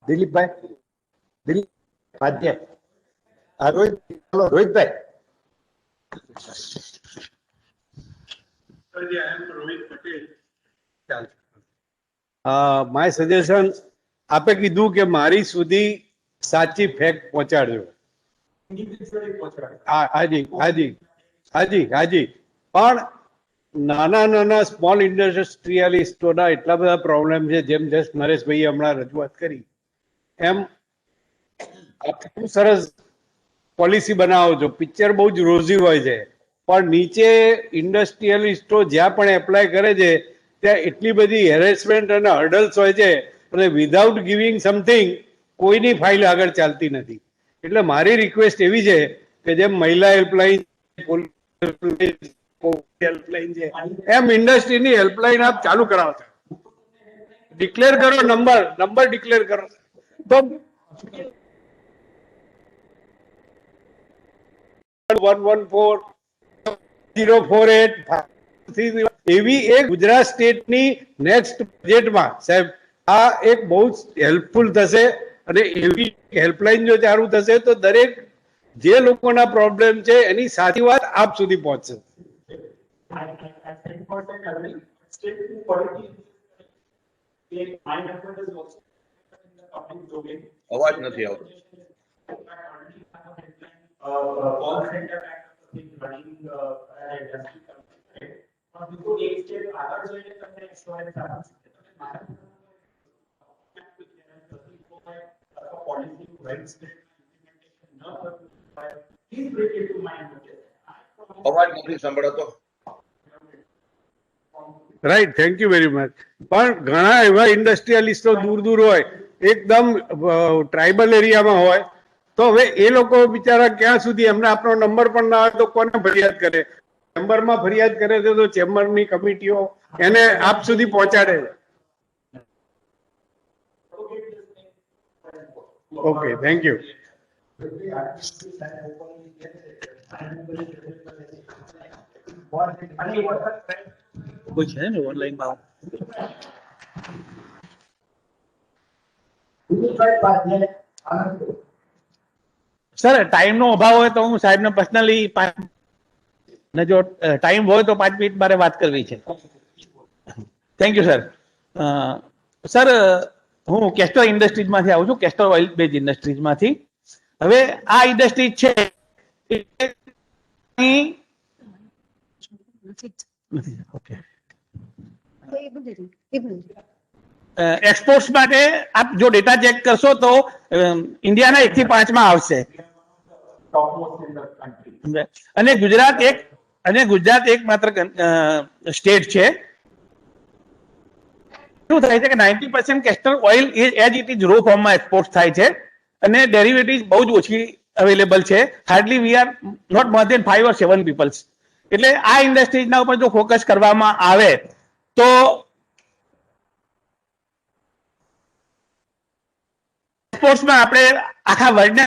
દિલીપભાઈ પાધ્યાય. રોહિતભાઈ. માય સજેશન, આપે કીધું કે મારી સુધી સાચી ફેક્ટ પહોંચાડજો. હાજી હાજી હાજી હાજી. પણ નાના સ્મોલ ઇન્ડસ્ટ્રીયલિસ્ટોના એટલા બધા પ્રોબ્લેમ છે, જેમ જસ્ટ નરેશભાઈએ હમણાં રજૂઆત કરી એમ આટલું સરસ પોલિસી બનાવો છો, પિક્ચર બહુ જ રોઝી હોય છે, પણ નીચે ઇન્ડસ્ટ્રીયલિસ્ટો જ્યાં પણ એપ્લાય કરે છે ત્યાં એટલી બધી હેરેસમેન્ટ અને હર્ડલ્સ હોય છે અને વિધાઉટ ગિવિંગ સમથિંગ કોઈની ફાઇલ આગળ ચાલતી નથી. એટલે મારી રિક્વેસ્ટ એવી છે કે જેમ મહિલા હેલ્પલાઇન હેલ્પલાઇન છે એમ ઇન્ડસ્ટ્રીની હેલ્પલાઇન આપ ચાલુ કરાવો છો. ડિક્લેર કરો, નંબર ડિક્લેર કરો તો 114-048 એવી એક ગુજરાત સ્ટેટની નેક્સ્ટ બજેટમાં સાહેબ આ એક બહુ જ હેલ્પફુલ થશે. અને એવી હેલ્પલાઇન જો ચાલુ થશે તો દરેક જે લોકોના પ્રોબ્લેમ છે એની સાચી વાત આપ સુધી પહોંચશે. અવાજ નથી આવતો. અવાજ નથી સંભળાતો. Right, thank you very much. પણ ઘણા એવા ઇન્ડસ્ટ્રીયલિસ્ટો દૂર દૂર હોય, એકદમ ટ્રાઇબલ એરિયામાં હોય, તો હવે એ લોકો બિચારા ક્યાં સુધી, એમને આપણો નંબર પણ ના હોય તો કોને ફરિયાદ કરે? ચેમ્બરમાં ફરિયાદ કરે છે તો ચેમ્બરની કમિટીઓ એને આપ સુધી પહોંચાડે. Okay, thank you. કોઈ છે ને ઓનલાઈન માં? સર ટાઈમ નો અભાવ હોય તો હું સાહેબને પર્સનલી ને જો ટાઈમ હોય તો 5 મિનિટ મારે વાત કરવી છે. Thank you sir. સર હું કેસ્ટર ઇન્ડસ્ટ્રીઝમાંથી આવું છું, કેસ્ટર ઓઇલ બેઝ ઇન્ડસ્ટ્રીઝમાંથી. હવે આ ઇન્ડસ્ટ્રીઝ છે ઓકે, એક્સપોર્ટ્સ માટે આપ જો ડેટા ચેક કરશો તો ઇન્ડિયાના 1 થી 5 માં આવશે, અને ગુજરાત એક માત્ર સ્ટેટ છે. શું થાય છે કે 90% castor oil as it is raw ફોર્મમાં એક્સપોર્ટ થાય છે, અને ડેરિવેટિવ્સ બહુ જ ઓછી અવેલેબલ છે. Hardly we are not more than 5 or 7 peoples. એટલે આ ઇન્ડસ્ટ્રીઝના ઉપર જો ફોકસ કરવામાં આવે તો એક્સપોર્ટ્સમાં આપણે આખા વર્લ્ડને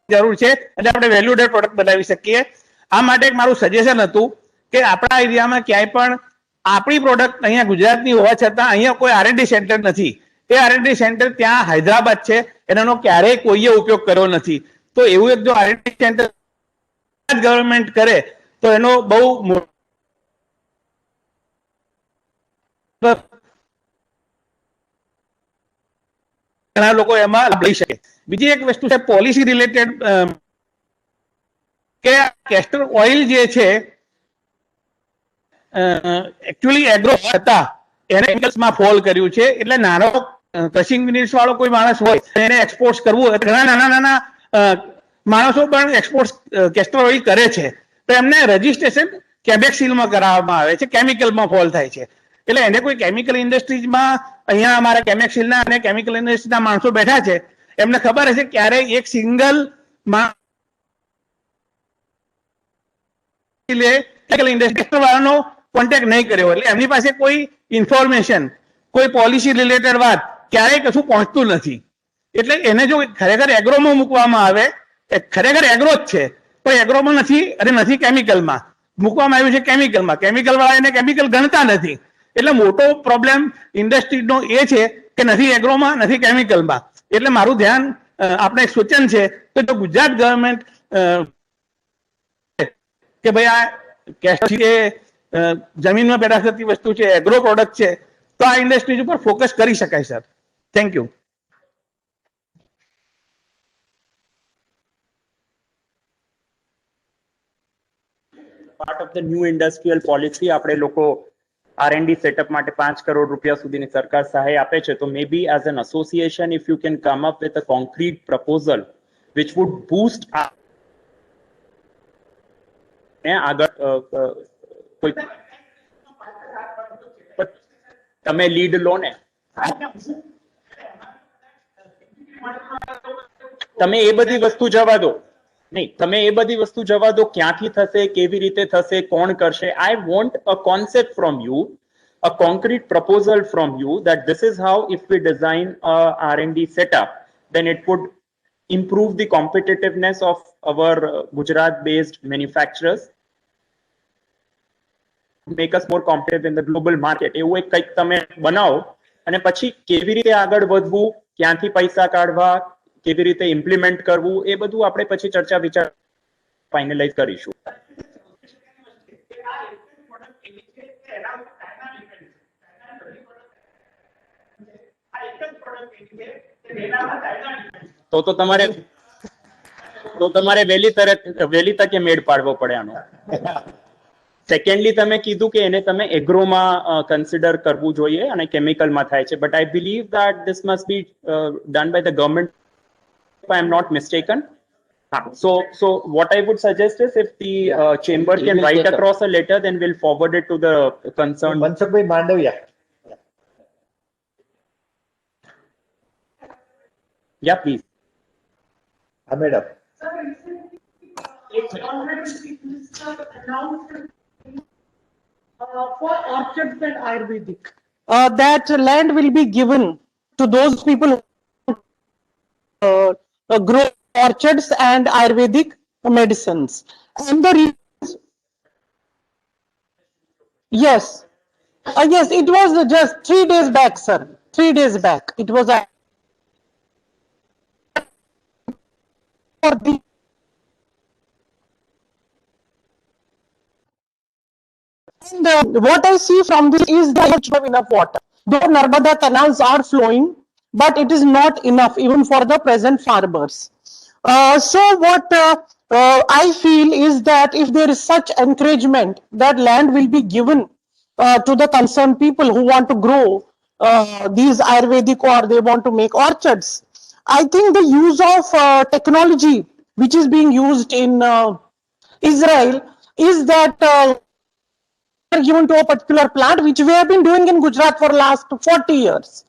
જરૂર છે અને આપણે વેલ્યુડેડ પ્રોડક્ટ બનાવી શકીએ. આ માટે મારું સજેશન હતું કે આપણા એરિયામાં ક્યાંય પણ આપણી પ્રોડક્ટ અહીંયા ગુજરાતની હોવા છતાં અહીંયા કોઈ R&D સેન્ટર નથી. એ R&D સેન્ટર ત્યાં હૈદરાબાદ છે, એનો ક્યારેય કોઈએ ઉપયોગ કર્યો નથી. તો એવું એક જો R&D સેન્ટર ગવર્મેન્ટ કરે તો એનો બહુ ઘણા લોકો એમાં લાભ લઈ શકે. બીજી એક વસ્તુ છે પોલિસી રિલેટેડ, કે કેસ્ટર ઓઇલ જે છે એકચ્યુઅલી એગ્રો હતા એને કેમિકલ્સમાં ફોલ કર્યું છે. એટલે નાનો ક્રશિંગ યુનિટ્સ વાળો કોઈ માણસ હોય એને એક્સપોર્ટ કરવું, ઘણા નાના માણસો પણ એક્સપોર્ટ કેસ્ટર ઓઇલ કરે છે, તો એમને રજીસ્ટ્રેશન કેબેક્સિલમાં કરાવવામાં આવે છે, કેમિકલમાં ફોલ થાય છે. એટલે એને કોઈ કેમિકલ ઇન્ડસ્ટ્રીઝમાં અહીંયા અમારા કેમેક્સિલના અને કેમિકલ ઇન્ડસ્ટ્રીના માણસો બેઠા છે, એમને ખબર હશે ક્યારેય એક સિંગલ ઇન્ડસ્ટ્રી વાળાનો કોન્ટેક્ટ નહીં કર્યો. એટલે એમની પાસે કોઈ ઇન્ફોર્મેશન, કોઈ પોલિસી રિલેટેડ વાત ક્યારેય કશું પહોંચતું નથી. એટલે એને જો ખરેખર એગ્રોમાં મૂકવામાં આવે, ખરેખર એગ્રો જ છે પણ એગ્રોમાં નથી અને નથી કેમિકલમાં, મૂકવામાં આવ્યું છે કેમિકલમાં. કેમિકલ વાળા એને કેમિકલ ગણતા નથી. એટલે મોટો પ્રોબ્લેમ ઇન્ડસ્ટ્રીનો એ છે કે નથી એગ્રોમાં નથી કેમિકલમાં. એટલે મારું ધ્યાન આપણે એક સૂચન છે કે જો ગુજરાત ગવર્મેન્ટ કે ભાઈ આ કેસ્ટર છે, જમીનમાં પેદા થતી વસ્તુ છે, એગ્રો પ્રોડક્ટ છે, તો આ ઇન્ડસ્ટ્રીઝ ઉપર ફોકસ કરી શકાય sir. Thank you. Part of the new industrial policy આપણે લોકો R&D સેટઅપ માટે 5 કરોડ રૂપિયા સુધીની સરકાર સહાય આપે છે. તો maybe as an association if you can come up with a concrete proposal which would boost આગળ કોઈ તમે લીડ લો ને, તમે એ બધી વસ્તુ જવા દો, નહીં તમે એ બધી વસ્તુ જવા દો, ક્યાંથી થશે, કેવી રીતે થશે, કોણ કરશે. I want a concept from you, a concrete proposal from you that this is how if we design a R&D setup, then it would improve the competitiveness of our Gujarat-based manufacturers, make us more competitive in the global market. એવું એક કંઈક તમે બનાવો અને પછી કેવી રીતે આગળ વધવું, ક્યાંથી પૈસા કાઢવા, કેવી રીતે ઇમ્પ્લિમેન્ટ કરવું, એ બધું આપણે પછી ચર્ચા વિચાર ફાઇનલાઇઝ કરીશું. તો તમારે વહેલી તકે મેળ પાડવો પડે આનો. સેકન્ડલી તમે કીધું કે એને તમે એગ્રોમાં કન્સિડર કરવું જોઈએ અને કેમિકલમાં થાય છે, but I believe that this must be done by the government, if I am not mistaken. So what I would suggest is if the chamber can write across a letter, then we'll forward it to the concerned. Mansukh Mandavia. Yeah, please. Madam. For orchids and Ayurvedic. That land will be given to those people who grow orchids and Ayurvedic medicines. And the reasons, yes, yes, it was just 3 days back, sir. 3 days back. It was for the and what I see from this is that we have enough water. Though Narmada canals are flowing, but it is not enough even for the present farmers. So what I feel is that if there is such encouragement that land will be given to the concerned people who want to grow these Ayurvedic or they want to make orchards, I think the use of technology which is being used in Israel is that given to a particular plant, which we have been doing in Gujarat for last 40 years.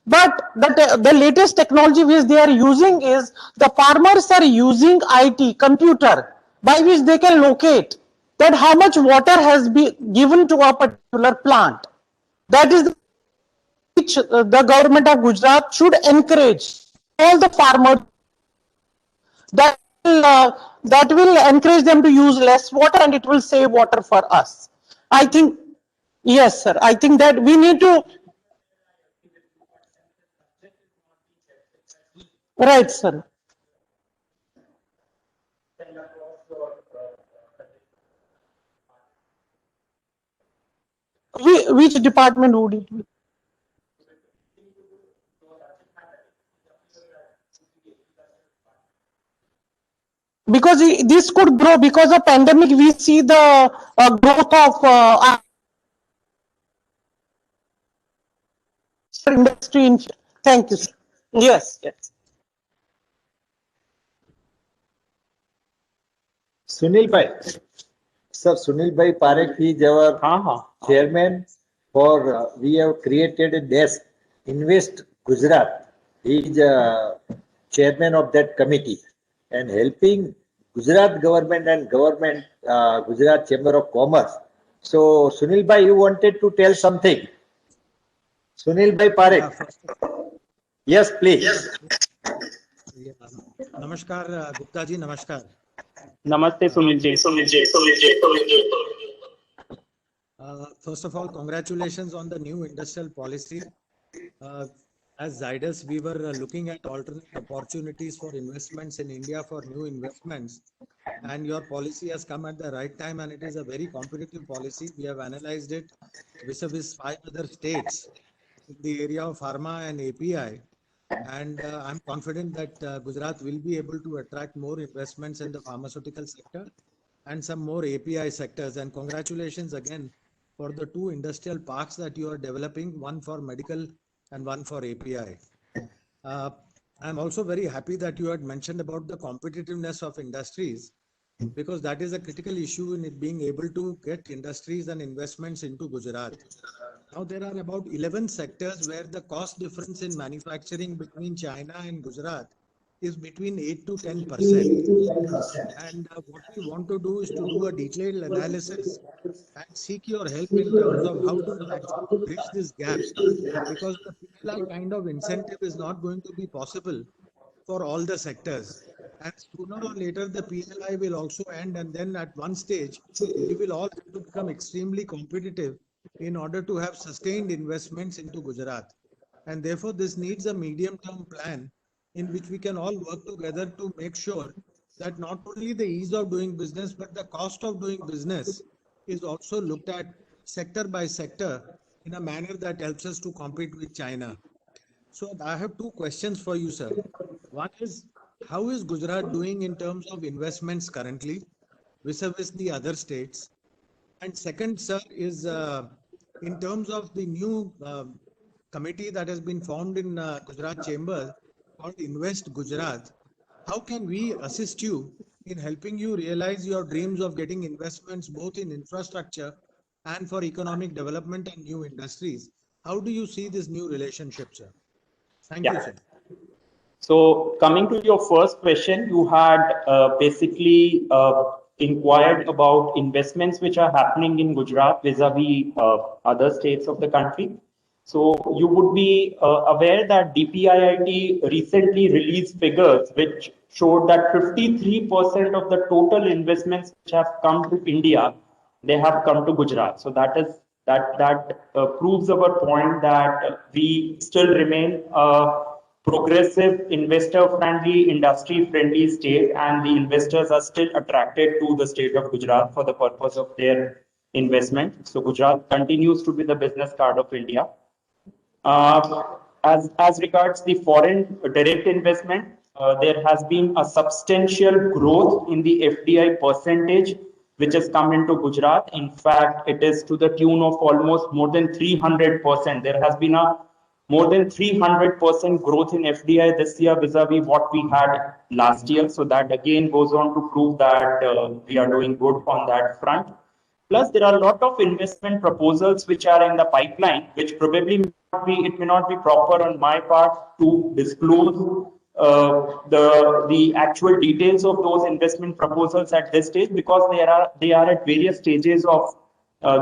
But the latest technology which they are using is the farmers are using IT, computer, by which they can locate that how much water has been given to a particular plant. That is which the government of Gujarat should encourage all the farmers that will encourage them to use less water and it will save water for us. I think, yes, sir. I think that we need to. Right, sir. Which department would it be? Because this could grow because of pandemic. We see the growth of industry. Thank you, sir. Yes, yes. Sunil Bhai. Sir, Sunil Bhai Parekh is our chairman for, we have created a desk, Invest Gujarat. He is chairman of that committee and helping Gujarat government and government, Gujarat Chamber of Commerce. So, Sunil Bhai, you wanted to tell something. Sunil Bhai Parekh. Yes, please. Yes. Namaskar, Gupta ji, namaskar. Namaste, Sunil ji. First of all, congratulations on the new industrial policy. As Zydus, we were looking at alternate opportunities for investments in India for new investments. And your policy has come at the right time and it is a very competitive policy. We have analyzed it vis-a-vis 5 other states in the area of pharma and API. And I'm confident that Gujarat will be able to attract more investments in the pharmaceutical sector and some more API sectors. And congratulations again for the 2 industrial parks that you are developing, one for medical and one for API. I'm also very happy that you had mentioned about the competitiveness of industries, because that is a critical issue in it being able to get industries and investments into Gujarat. Now there are about 11 sectors where the cost difference in manufacturing between China and Gujarat is between 8 to 10%. And what we want to do is to do a detailed analysis and seek your help in terms of how to bridge this gap, because the PLI kind of incentive is not going to be possible for all the sectors. And sooner or later, the PLI will also end, and then at one stage, we will all have to become extremely competitive in order to have sustained investments into Gujarat. And therefore, this needs a medium-term plan in which we can all work together to make sure that not only the ease of doing business, but the cost of doing business is also looked at sector by sector in a manner that helps us to compete with China. So I have 2 questions for you, sir. One is, how is Gujarat doing in terms of investments currently vis-a-vis the other states? And second, sir, is in terms of the new committee that has been formed in Gujarat Chamber called Invest Gujarat. how can we assist you in helping you realize your dreams of getting investments both in infrastructure and for economic development and new industries? How do you see this new relationship, sir? Thank you, Yeah. sir. So coming to your first question, you had basically inquired about investments which are happening in Gujarat vis-a-vis other states of the country. So you would be aware that DPIIT recently released figures which showed that 53% of the total investments which have come to India, they have come to Gujarat. So that proves our point that we still remain progressive, investor-friendly, industry-friendly state, and the investors are still attracted to the state of Gujarat for the purpose of their investment. So Gujarat continues to be the business card of India. As regards the foreign direct investment, there has been a substantial growth in the FDI percentage which has come into Gujarat. In fact, it is to the tune of almost more than 300%. There has been a more than 300% growth in FDI this year vis-a-vis what we had last year. So that again goes on to prove that we are doing good on that front. Plus, there are a lot of investment proposals which are in the pipeline, which probably it may not be proper on my part to disclose the actual details of those investment proposals at this stage, because they are at various stages of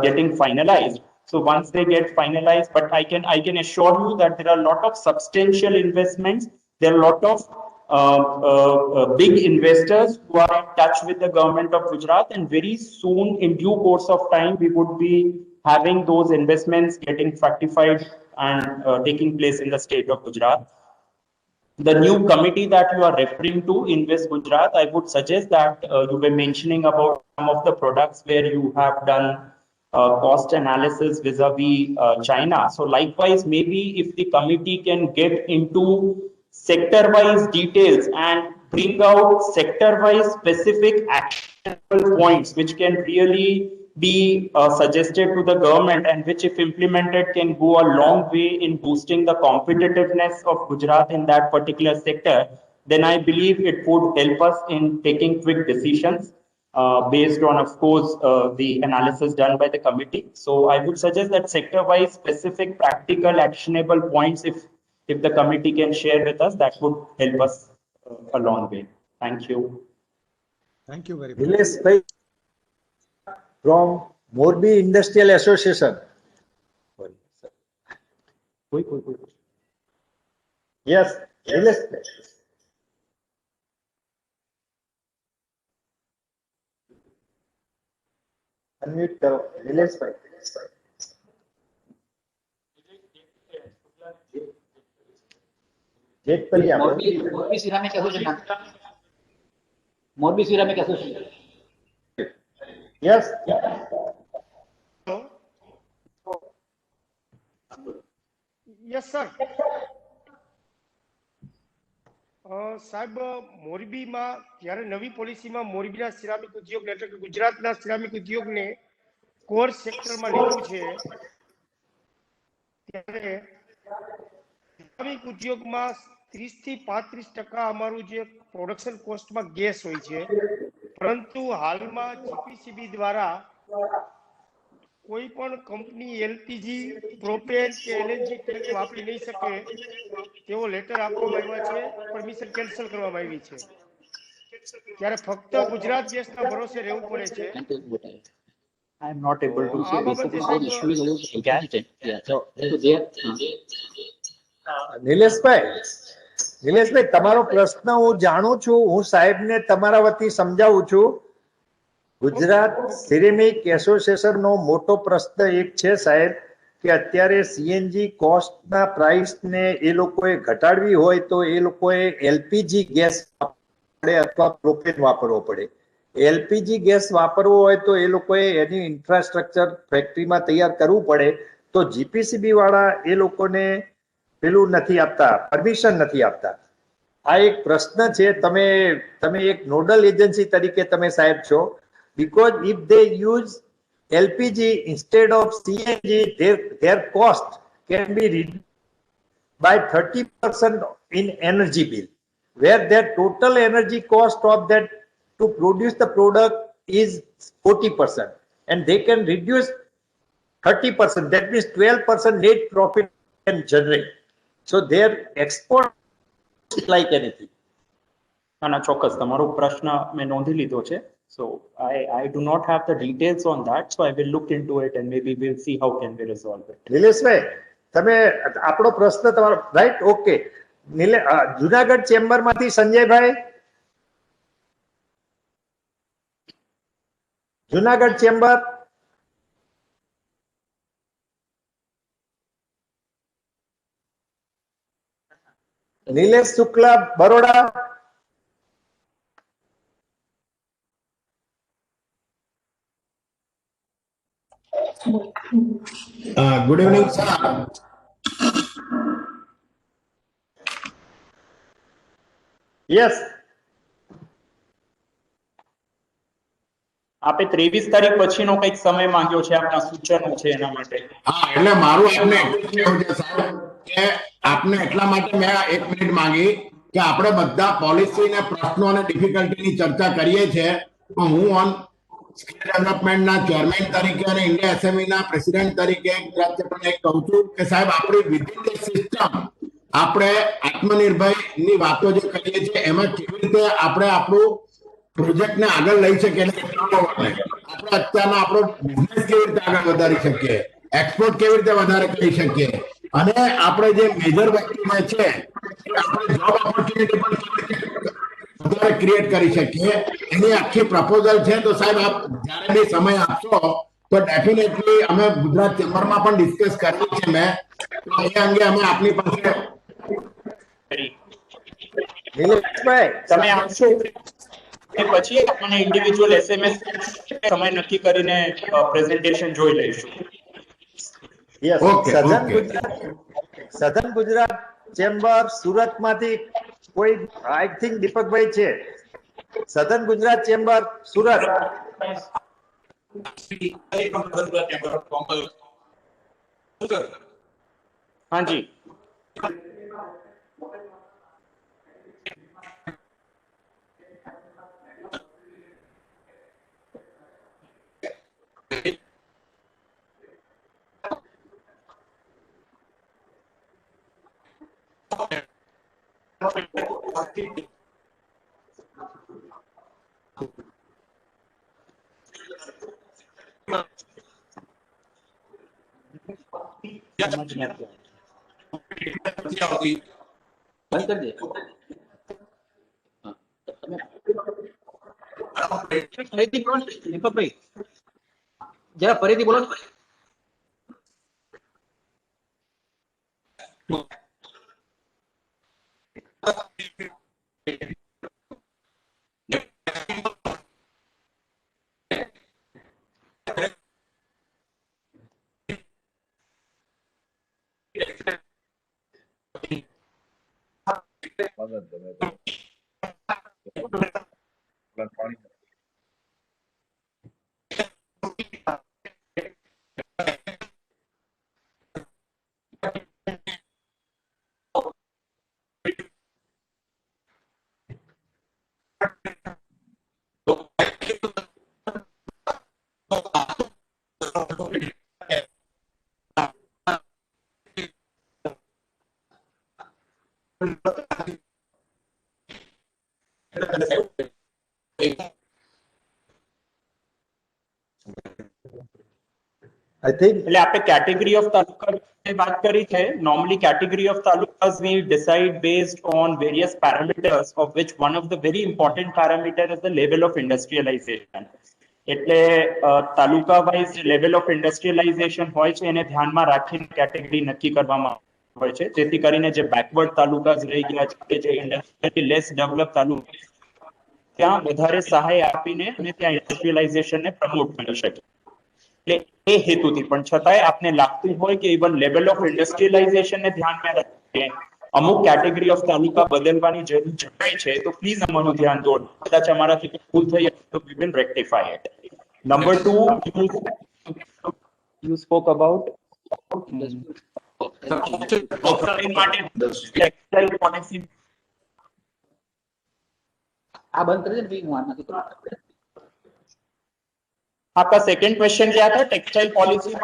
getting finalized. So once they get finalized, but I can assure you that there are a lot of substantial investments. There are a lot of big investors who are in touch with the government of Gujarat, and very soon, in due course of time, we would be having those investments getting fructified and taking place in the state of Gujarat. The new committee that you are referring to, Invest Gujarat, I would suggest that you were mentioning about some of the products where you have done cost analysis vis-a-vis China. So likewise, maybe if the committee can get into sector-wise details and bring out sector-wise specific actionable points which can really be suggested to the government, and which if implemented can go a long way in boosting the competitiveness of Gujarat in that particular sector, then I believe it would help us in taking quick decisions based on, of course, the analysis done by the committee. So I would suggest that sector-wise specific practical actionable points, if the committee can share with us, that would help us a long way. Thank you. Thank you very much. Nilesh from Morbi Industrial Association. Yes, Nilesh. Unmute करो, Nilesh भाई. Get पर ही आप. Morbi Ceramic Association. Morbi Ceramic Association. Yes. Yes, sir. સાહેબ મોરબીમાં જ્યારે નવી પોલિસીમાં મોરબીના ceramic ઉદ્યોગ એટલે કે ગુજરાતના સિરામિક ઉદ્યોગને કોર સેક્ટરમાં લીધું છે, ત્યારે સિરામિક ઉદ્યોગમાં 30 થી 35% અમારું જે પ્રોડક્શન કોસ્ટમાં ગેસ હોય છે, પરંતુ હાલમાં જીપીસીબી દ્વારા કોઈ પણ કંપની એલપીજી, પ્રોપેન કે એલએનજી ટેન્ક વાપરી નહીં શકે તેવો લેટર આપવામાં આવ્યા છે, પરમિશન કેન્સલ કરવામાં આવી છે, ત્યારે ફક્ત ગુજરાત ગેસના ભરોસે રહેવું પડે છે. I am not able to say. Basically, the issue is about gas tank. Yeah. So there. નિલેશભાઈ, તમારો પ્રશ્ન હું જાણું છું, હું સાહેબને તમારા વતી સમજાવું છું. ગુજરાત સિરેમિક એસોસિએશનનો મોટો પ્રશ્ન એક છે સાહેબ, કે અત્યારે સીએનજી કોસ્ટના પ્રાઇસને એ લોકોએ ઘટાડવી હોય તો એ લોકોએ એલપીજી ગેસ પડે અથવા પ્રોપેન વાપરવો પડે. એલપીજી ગેસ વાપરવો હોય તો એ લોકોએ એની ઇન્ફ્રાસ્ટ્રક્ચર ફેક્ટરીમાં તૈયાર કરવું પડે, તો જીપીસીબી વાળા એ લોકોને પેલું નથી આપતા, પરમિશન નથી આપતા. આ એક પ્રશ્ન છે. તમે એક નોડલ એજન્સી તરીકે તમે સાહેબ છો, because if they use LPG instead of CNG, their cost can be reduced by 30% in energy bill. where their total energy cost of that to produce the product is 40%, and they can reduce 30%. That means 12% net profit can generate. So their export is like anything. ના ચોક્કસ તમારો પ્રશ્ન મેં નોંધી લીધો છે. So I do not have the details on that, so I will look into it and maybe we'll see how can we resolve it. નિલેશભાઈ, તમે આપણો પ્રશ્ન તમારો રાઈટ ઓકે. જુનાગઢ ચેમ્બર માંથી સંજયભાઈ, Junagadh chamber. Nilesh Shukla, Baroda. Good evening, sir. Yes. આપે 23 તારીખ પછીનો કંઈક સમય માંગ્યો છે, આપના સૂચનો છે એના માટે. હા, એટલે મારું આપને એટલું કહેવું છે સાહેબ કે આપને એટલા માટે મેં 1 મિનિટ માંગી કે આપણે બધા પોલિસી ને પ્રશ્નો અને ડિફિકલ્ટીની ચર્ચા કરીએ છીએ. હું ઓન સ્કિલ ડેવલપમેન્ટના ચેરમેન તરીકે અને ઇન્ડિયા એસએમઈના પ્રેસિડેન્ટ તરીકે ગુજરાત ચેપ્ટરને કહું છું કે સાહેબ આપણી વિધિન ધ સિસ્ટમ આપણે આત્મનિર્ભરની વાતો જે કરીએ છીએ એમાં કેવી રીતે આપણે આપણું પ્રોજેક્ટને આગળ લઈ શકીએ, આપણે અત્યારનો આપણો બિઝનેસ કેવી રીતે આગળ વધારી શકીએ, એક્સપોર્ટ કેવી રીતે વધારે કરી શકીએ, અને આપણે જે મેજર વસ્તુમાં છે કે આપણે જોબ ઓપોર્ચ્યુનિટી પણ વધારે ક્રિએટ કરી શકીએ, એની આખી પ્રપોઝલ છે. તો સાહેબ આપ જ્યારે બી સમય આપશો તો ડેફિનેટલી અમે ગુજરાત ચેમ્બરમાં પણ ડિસ્કસ કરવી છે. મેં તો એ અંગે અમે આપની પાસે નિલેશભાઈ તમે આવશો એ પછી મને ઇન્ડિવિડ્યુઅલ એસએમએસ સમય નક્કી કરીને પ્રેઝન્ટેશન જોઈ લઈશું. યસ. સધન ગુજરાત ચેમ્બર સુરત માંથી કોઈ આઈ થિંક દીપકભાઈ છે. સધન ગુજરાત ચેમ્બર સુરત. હાજી. જરા ફરીથી બોલો. એટલે આપણે કેટેગરી ઓફ તાલુકા વાત કરી છે. Normally category of talukas we decide based on various parameters of which one of the very important parameter is the level of industrialization. એટલે તાલુકા વાઇઝ લેવલ ઓફ ઇન્ડસ્ટ્રીયલાઇઝેશન હોય છે એને ધ્યાનમાં રાખીને કેટેગરી નક્કી કરવામાં હોય છે, જેથી કરીને જે બેકવર્ડ તાલુકા રહી ગયા છે કે જે ઇન્ડસ્ટ્રીયલી લેસ ડેવલપ તાલુકા ત્યાં વધારે સહાય આપીને અને ત્યાં ઇન્ડસ્ટ્રીયલાઇઝેશનને પ્રમોટ કરી શકે. એટલે એ હેતુથી પણ છતાંય આપને લાગતું હોય કે ઇવન લેવલ ઓફ ઇન્ડસ્ટ્રીયલાઇઝેશનને ધ્યાનમાં રાખીને અમુક કેટેગરી ઓફ તાલુકા બદલવાની જરૂર જણાય છે તો પ્લીઝ અમારું ધ્યાન દોરો. કદાચ અમારાથી ભૂલ થઈ તો we will rectify it. Number 2, you spoke about textile policy. आपका सेकंड क्वेश्चन क्या था टेक्सटाइल पॉलिसी में?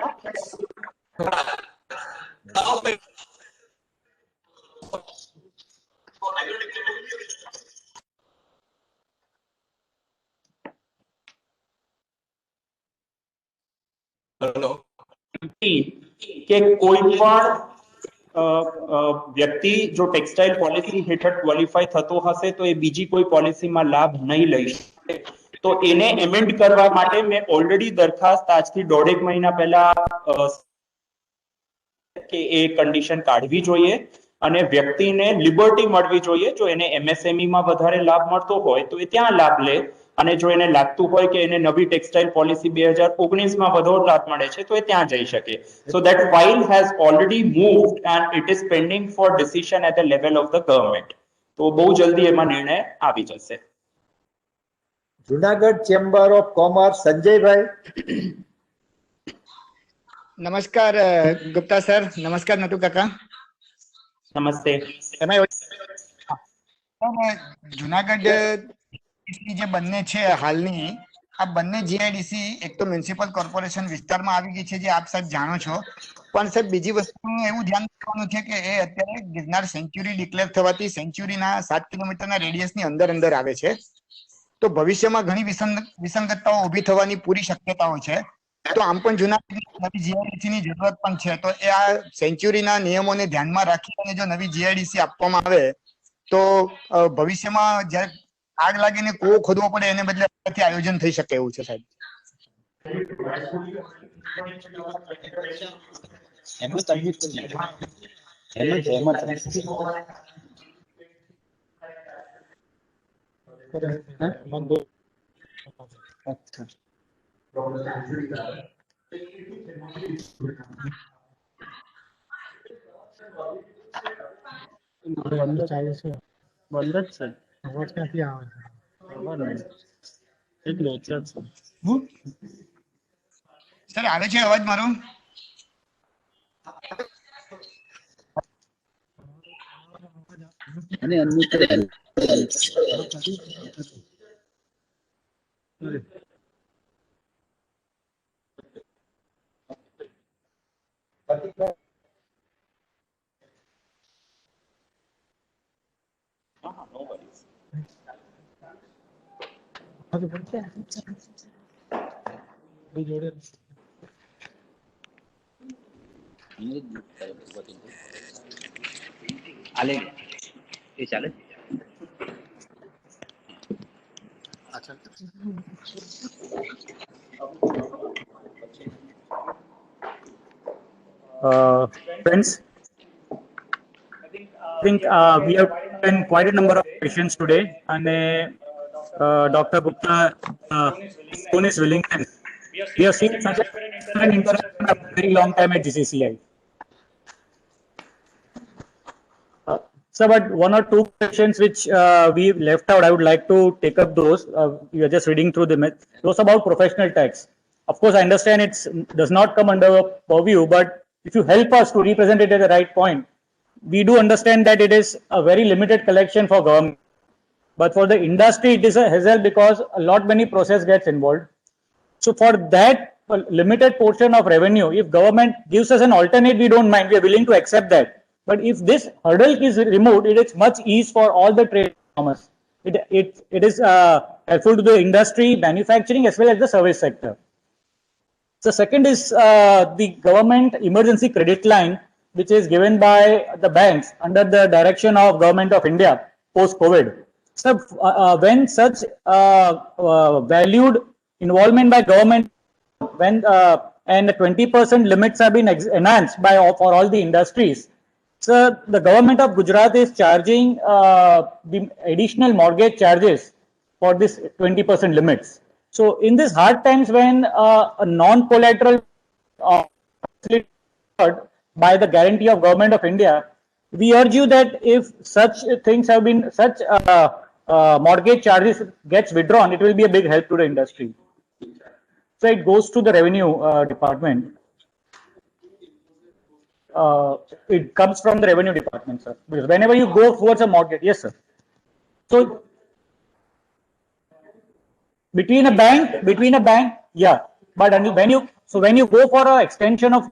કે કોઈ પણ વ્યક્તિ જો ટેક્સટાઇલ પોલિસી હેઠળ ક્વોલિફાય થતો હશે તો એ બીજી કોઈ પોલિસીમાં લાભ નહીં લઈ શકે. તો એને એમેન્ડ કરવા માટે મેં ઓલરેડી દરખાસ્ત આજથી 1.5 મહિના પહેલા કે એ કન્ડિશન કાઢવી જોઈએ અને વ્યક્તિને લિબર્ટી મળવી જોઈએ. જો એને એમએસએમઈ માં વધારે લાભ મળતો હોય તો એ ત્યાં લાભ લે અને જો એને લાગતું હોય કે એને નવી ટેક્સટાઇલ પોલિસી 2019 માં વધુ લાભ મળે છે તો એ ત્યાં જઈ શકે. So that file has already moved and it is pending for decision at the level of the government. તો બહુ જલ્દી એમાં નિર્ણય આવી જશે. જુનાગઢ ચેમ્બર ઓફ કોમર્સ સંજયભાઈ. નમસ્કાર ગુપ્તા સર. નમસ્કાર નટુ કાકા. નમસ્તે. તમે જુનાગઢ જે બંને છે હાલની આ બંને જીઆઈડીસી એક તો મ્યુનિસિપલ કોર્પોરેશન વિસ્તારમાં આવી ગઈ છે જે આપ સાહેબ જાણો છો. પણ સાહેબ બીજી વસ્તુનું એવું ધ્યાન રાખવાનું છે કે એ અત્યારે ગિરનાર સેન્ચ્યુરી ડિક્લેર થવાથી સેન્ચ્યુરીના 7 કિલોમીટરના રેડિયસની અંદર આવે છે. તો ભવિષ્યમાં ઘણી વિસંગતતાઓ ઊભી થવાની પૂરી શક્યતાઓ છે. તો આમ પણ જુનાગઢની નવી જીઆઈડીસી ની જરૂરત પણ છે. તો એ આ સેન્ચ્યુરીના નિયમોને ધ્યાનમાં રાખી અને જો નવી જીઆઈડીસી આપવામાં આવે તો ભવિષ્યમાં જ્યારે આગ લાગીને કૂવો ખોદવો પડે એને બદલે અત્યારથી આયોજન થઈ શકે એવું છે સાહેબ. સર આવે છે અવાજ મારો? Friends, I think we have done quite a number of questions today, and Dr. Gupta shown his willingness. We have seen such an interaction for a very long time at GCCI. So, but one or two questions which we left out, I would like to take up those. We are just reading through them. Those about professional tax. Of course, I understand it does not come under our purview, but if you help us to represent it at the right point, we do understand that it is a very limited collection for government. But for the industry, it is a hassle because a lot many process gets involved. So for that limited portion of revenue, if government gives us an alternate, we don't mind. We are willing to accept that. But if this hurdle is removed, it is much ease for all the trade commerce. It is helpful to the industry, manufacturing as well as the service sector. So second is the government emergency credit line, which is given by the banks under the direction of Government of India post-COVID. So when such valued involvement by government, when and 20% limits have been enhanced by for all the industries. So the government of Gujarat is charging the additional mortgage charges for this 20% limits. So in these hard times when a non-collateral by the guarantee of Government of India, we urge you that if such things have been, such mortgage charges gets withdrawn, it will be a big help to the industry. So it goes to the revenue department. It comes from the revenue department, sir. Because whenever you go towards a mortgage, yes, sir. So between a bank, yeah. But when you go for an extension of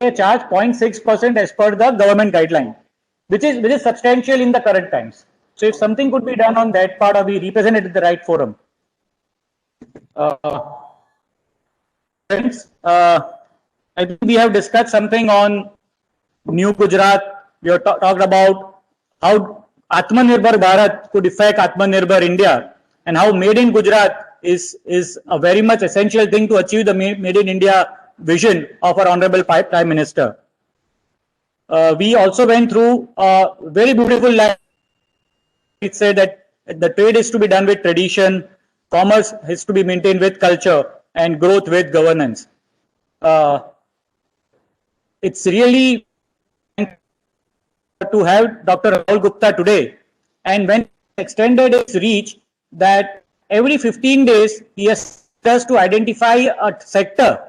a charge 0.6% as per the government guideline, which is substantial in the current times. So if something could be done on that part, we represented at the right forum. Friends, I think we have discussed something on New Gujarat. We have talked about how Atmanirbhar Bharat could affect Atmanirbhar India, and how Made in Gujarat is a very much essential thing to achieve the Made in India vision of our Honorable Prime Minister. We also went through a very beautiful line. It said that the trade is to be done with tradition, commerce is to be maintained with culture, and growth with governance. It's really to have Dr. Rahul Gupta today, and when extended its reach, that every 15 days he has us to identify a sector,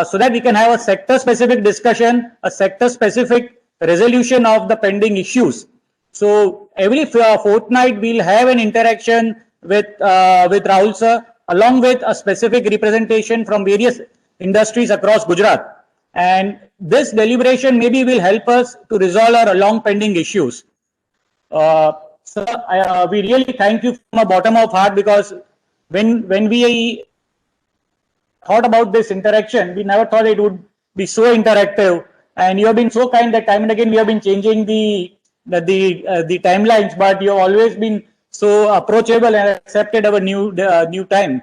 so that we can have a sector specific discussion, a sector specific resolution of the pending issues. So every fortnight we'll have an interaction with Rahul sir, along with a specific representation from various industries across Gujarat. And this deliberation maybe will help us to resolve our long pending issues. Sir, we really thank you from the bottom of heart, because when we thought about this interaction, we never thought it would be so interactive. And you have been so kind that time and again we have been changing the timelines, but you have always been so approachable and accepted our new time.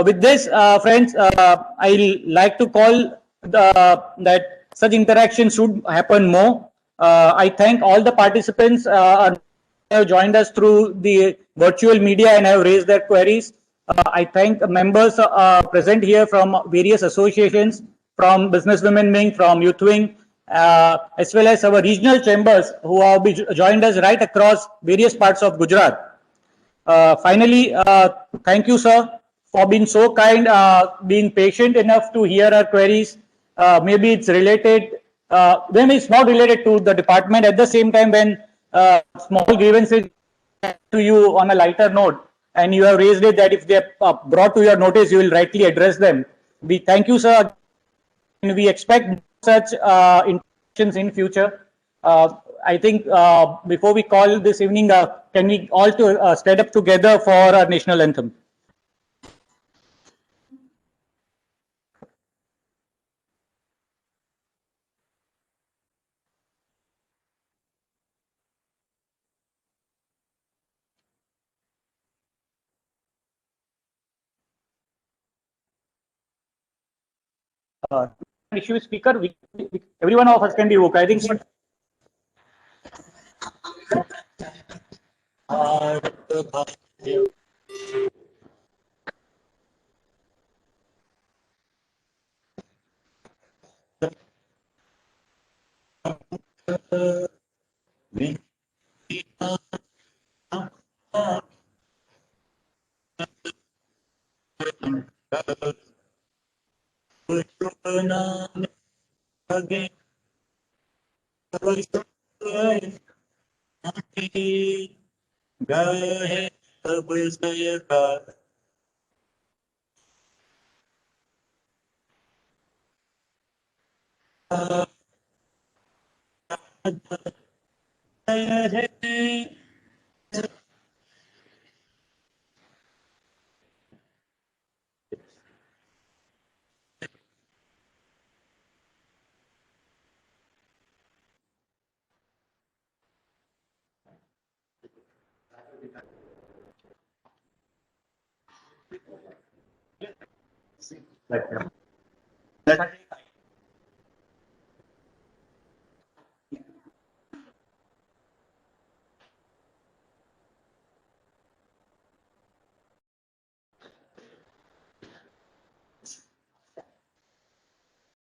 With this, friends, I like to call that such interactions should happen more. I thank all the participants who have joined us through the virtual media and have raised their queries. I thank members present here from various associations, from Business Women Wing, from Youth Wing, as well as our regional chambers who have joined us right across various parts of Gujarat. Finally, thank you, sir, for being so kind, being patient enough to hear our queries. Maybe it's related, maybe it's not related to the department. At the same time, when small grievances to you on a lighter note, and you have raised it that if they are brought to your notice, you will rightly address them. We thank you, sir, and we expect such interactions in future. I think before we call this evening, can we all stand up together for our national anthem? Issue speaker, every one of us can be woke. I think. गाहे अब जयकार Like,